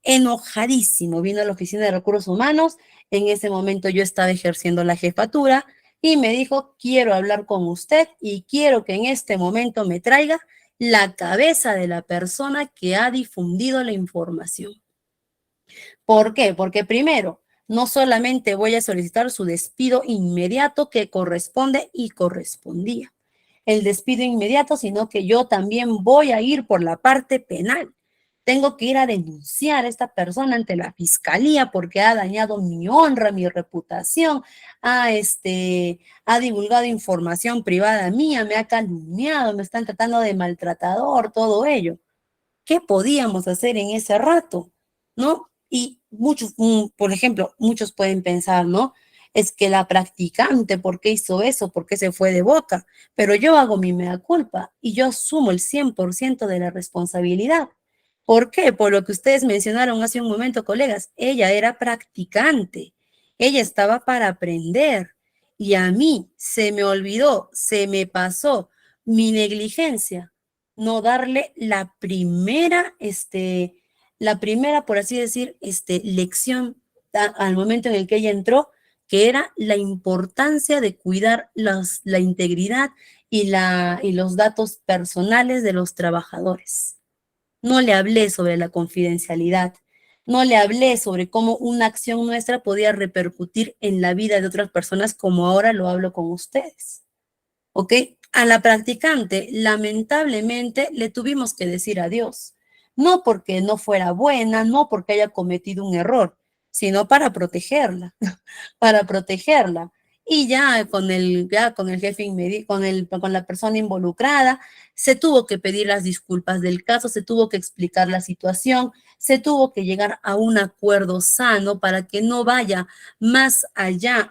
enojadísimo, vino a la oficina de recursos humanos, en ese momento yo estaba ejerciendo la jefatura y me dijo, quiero hablar con usted y quiero que en este momento me traiga la cabeza de la persona que ha difundido la información. ¿Por qué? Porque primero, no solamente voy a solicitar su despido inmediato que corresponde y correspondía, el despido inmediato, sino que yo también voy a ir por la parte penal. Tengo que ir a denunciar a esta persona ante la fiscalía porque ha dañado mi honra, mi reputación, ha divulgado información privada mía, me ha calumniado, me están tratando de maltratador, todo ello. ¿Qué podíamos hacer en ese rato? ¿No? Y muchos, por ejemplo, muchos pueden pensar, ¿no? Es que la practicante, ¿por qué hizo eso? ¿Por qué se fue de boca? Pero yo hago mi mea culpa y yo asumo el 100% de la responsabilidad. ¿Por qué? Por lo que ustedes mencionaron hace un momento, colegas, ella era practicante, ella estaba para aprender y a mí se me olvidó, se me pasó mi negligencia, no darle por así decir, lección al momento en el que ella entró, que era la importancia de cuidar la integridad y los datos personales de los trabajadores. No le hablé sobre la confidencialidad, no le hablé sobre cómo una acción nuestra podía repercutir en la vida de otras personas como ahora lo hablo con ustedes. ¿Ok? A la practicante, lamentablemente, le tuvimos que decir adiós. No porque no fuera buena, no porque haya cometido un error, sino para protegerla, para protegerla. Y ya con el jefe inmediato, con la persona involucrada, se tuvo que pedir las disculpas del caso, se tuvo que explicar la situación, se tuvo que llegar a un acuerdo sano para que no vaya más allá,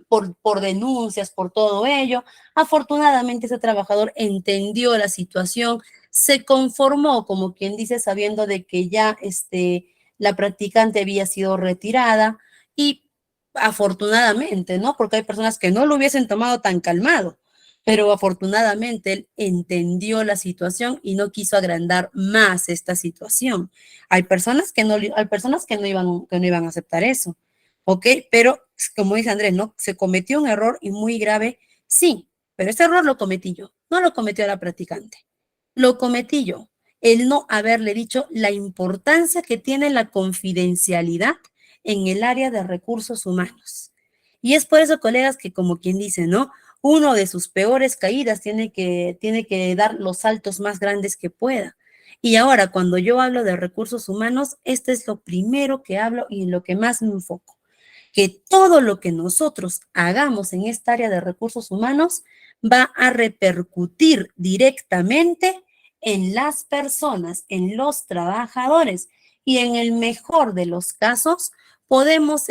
por denuncias, por todo ello. Afortunadamente ese trabajador entendió la situación, se conformó, como quien dice, sabiendo de que ya la practicante había sido retirada y afortunadamente, ¿no? Porque hay personas que no lo hubiesen tomado tan calmado, pero afortunadamente él entendió la situación y no quiso agrandar más esta situación. Hay personas que no iban a aceptar eso, ¿ok? Pero, como dice Andrés, ¿no? Se cometió un error y muy grave, sí, pero ese error lo cometí yo, no lo cometió la practicante, lo cometí yo, el no haberle dicho la importancia que tiene la confidencialidad en el área de recursos humanos. Y es por eso, colegas, que como quien dice, ¿no? Uno de sus peores caídas tiene que dar los saltos más grandes que pueda. Y ahora, cuando yo hablo de recursos humanos, este es lo primero que hablo y en lo que más me enfoco, que todo lo que nosotros hagamos en esta área de recursos humanos va a repercutir directamente en las personas, en los trabajadores, y en el mejor de los casos podemos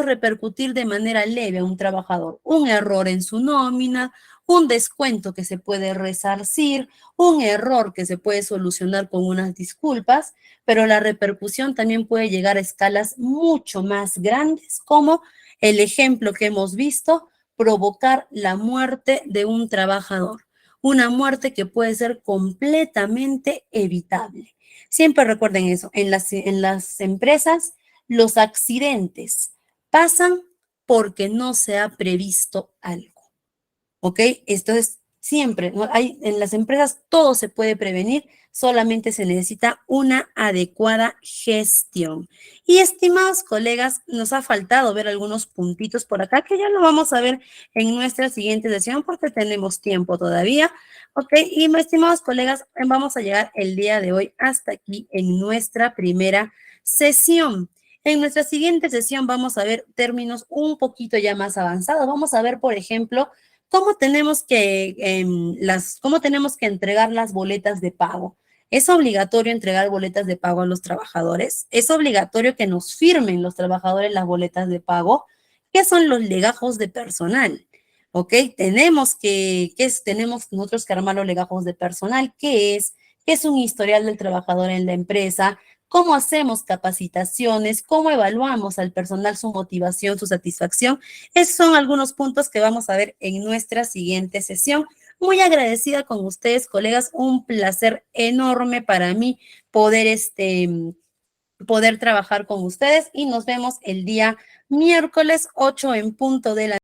repercutir de manera leve a un trabajador, un error en su nómina, un descuento que se puede resarcir, un error que se puede solucionar con unas disculpas, pero la repercusión también puede llegar a escalas mucho más grandes, como el ejemplo que hemos visto, provocar la muerte de un trabajador, una muerte que puede ser completamente evitable. Siempre recuerden eso, en las empresas los accidentes pasan porque no se ha previsto algo. ¿Ok? Esto es siempre, ¿no? En las empresas todo se puede prevenir, solamente se necesita una adecuada gestión. Y estimados colegas, nos ha faltado ver algunos puntitos por acá que ya lo vamos a ver en nuestra siguiente sesión porque tenemos tiempo todavía. ¿Ok? Y estimados colegas, vamos a llegar el día de hoy hasta aquí en nuestra primera sesión. En nuestra siguiente sesión vamos a ver términos un poquito ya más avanzados. Vamos a ver, por ejemplo, cómo tenemos que entregar las boletas de pago. ¿Es obligatorio entregar boletas de pago a los trabajadores? ¿Es obligatorio que nos firmen los trabajadores las boletas de pago? ¿Qué son los legajos de personal? ¿Ok? Tenemos nosotros que armar los legajos de personal. ¿Qué es? ¿Qué es un historial del trabajador en la empresa? ¿Cómo hacemos capacitaciones? ¿Cómo evaluamos al personal su motivación, su satisfacción? Esos son algunos puntos que vamos a ver en nuestra siguiente sesión. Muy agradecida con ustedes, colegas. Un placer enorme para mí poder trabajar con ustedes y nos vemos el día miércoles 8 en punto de la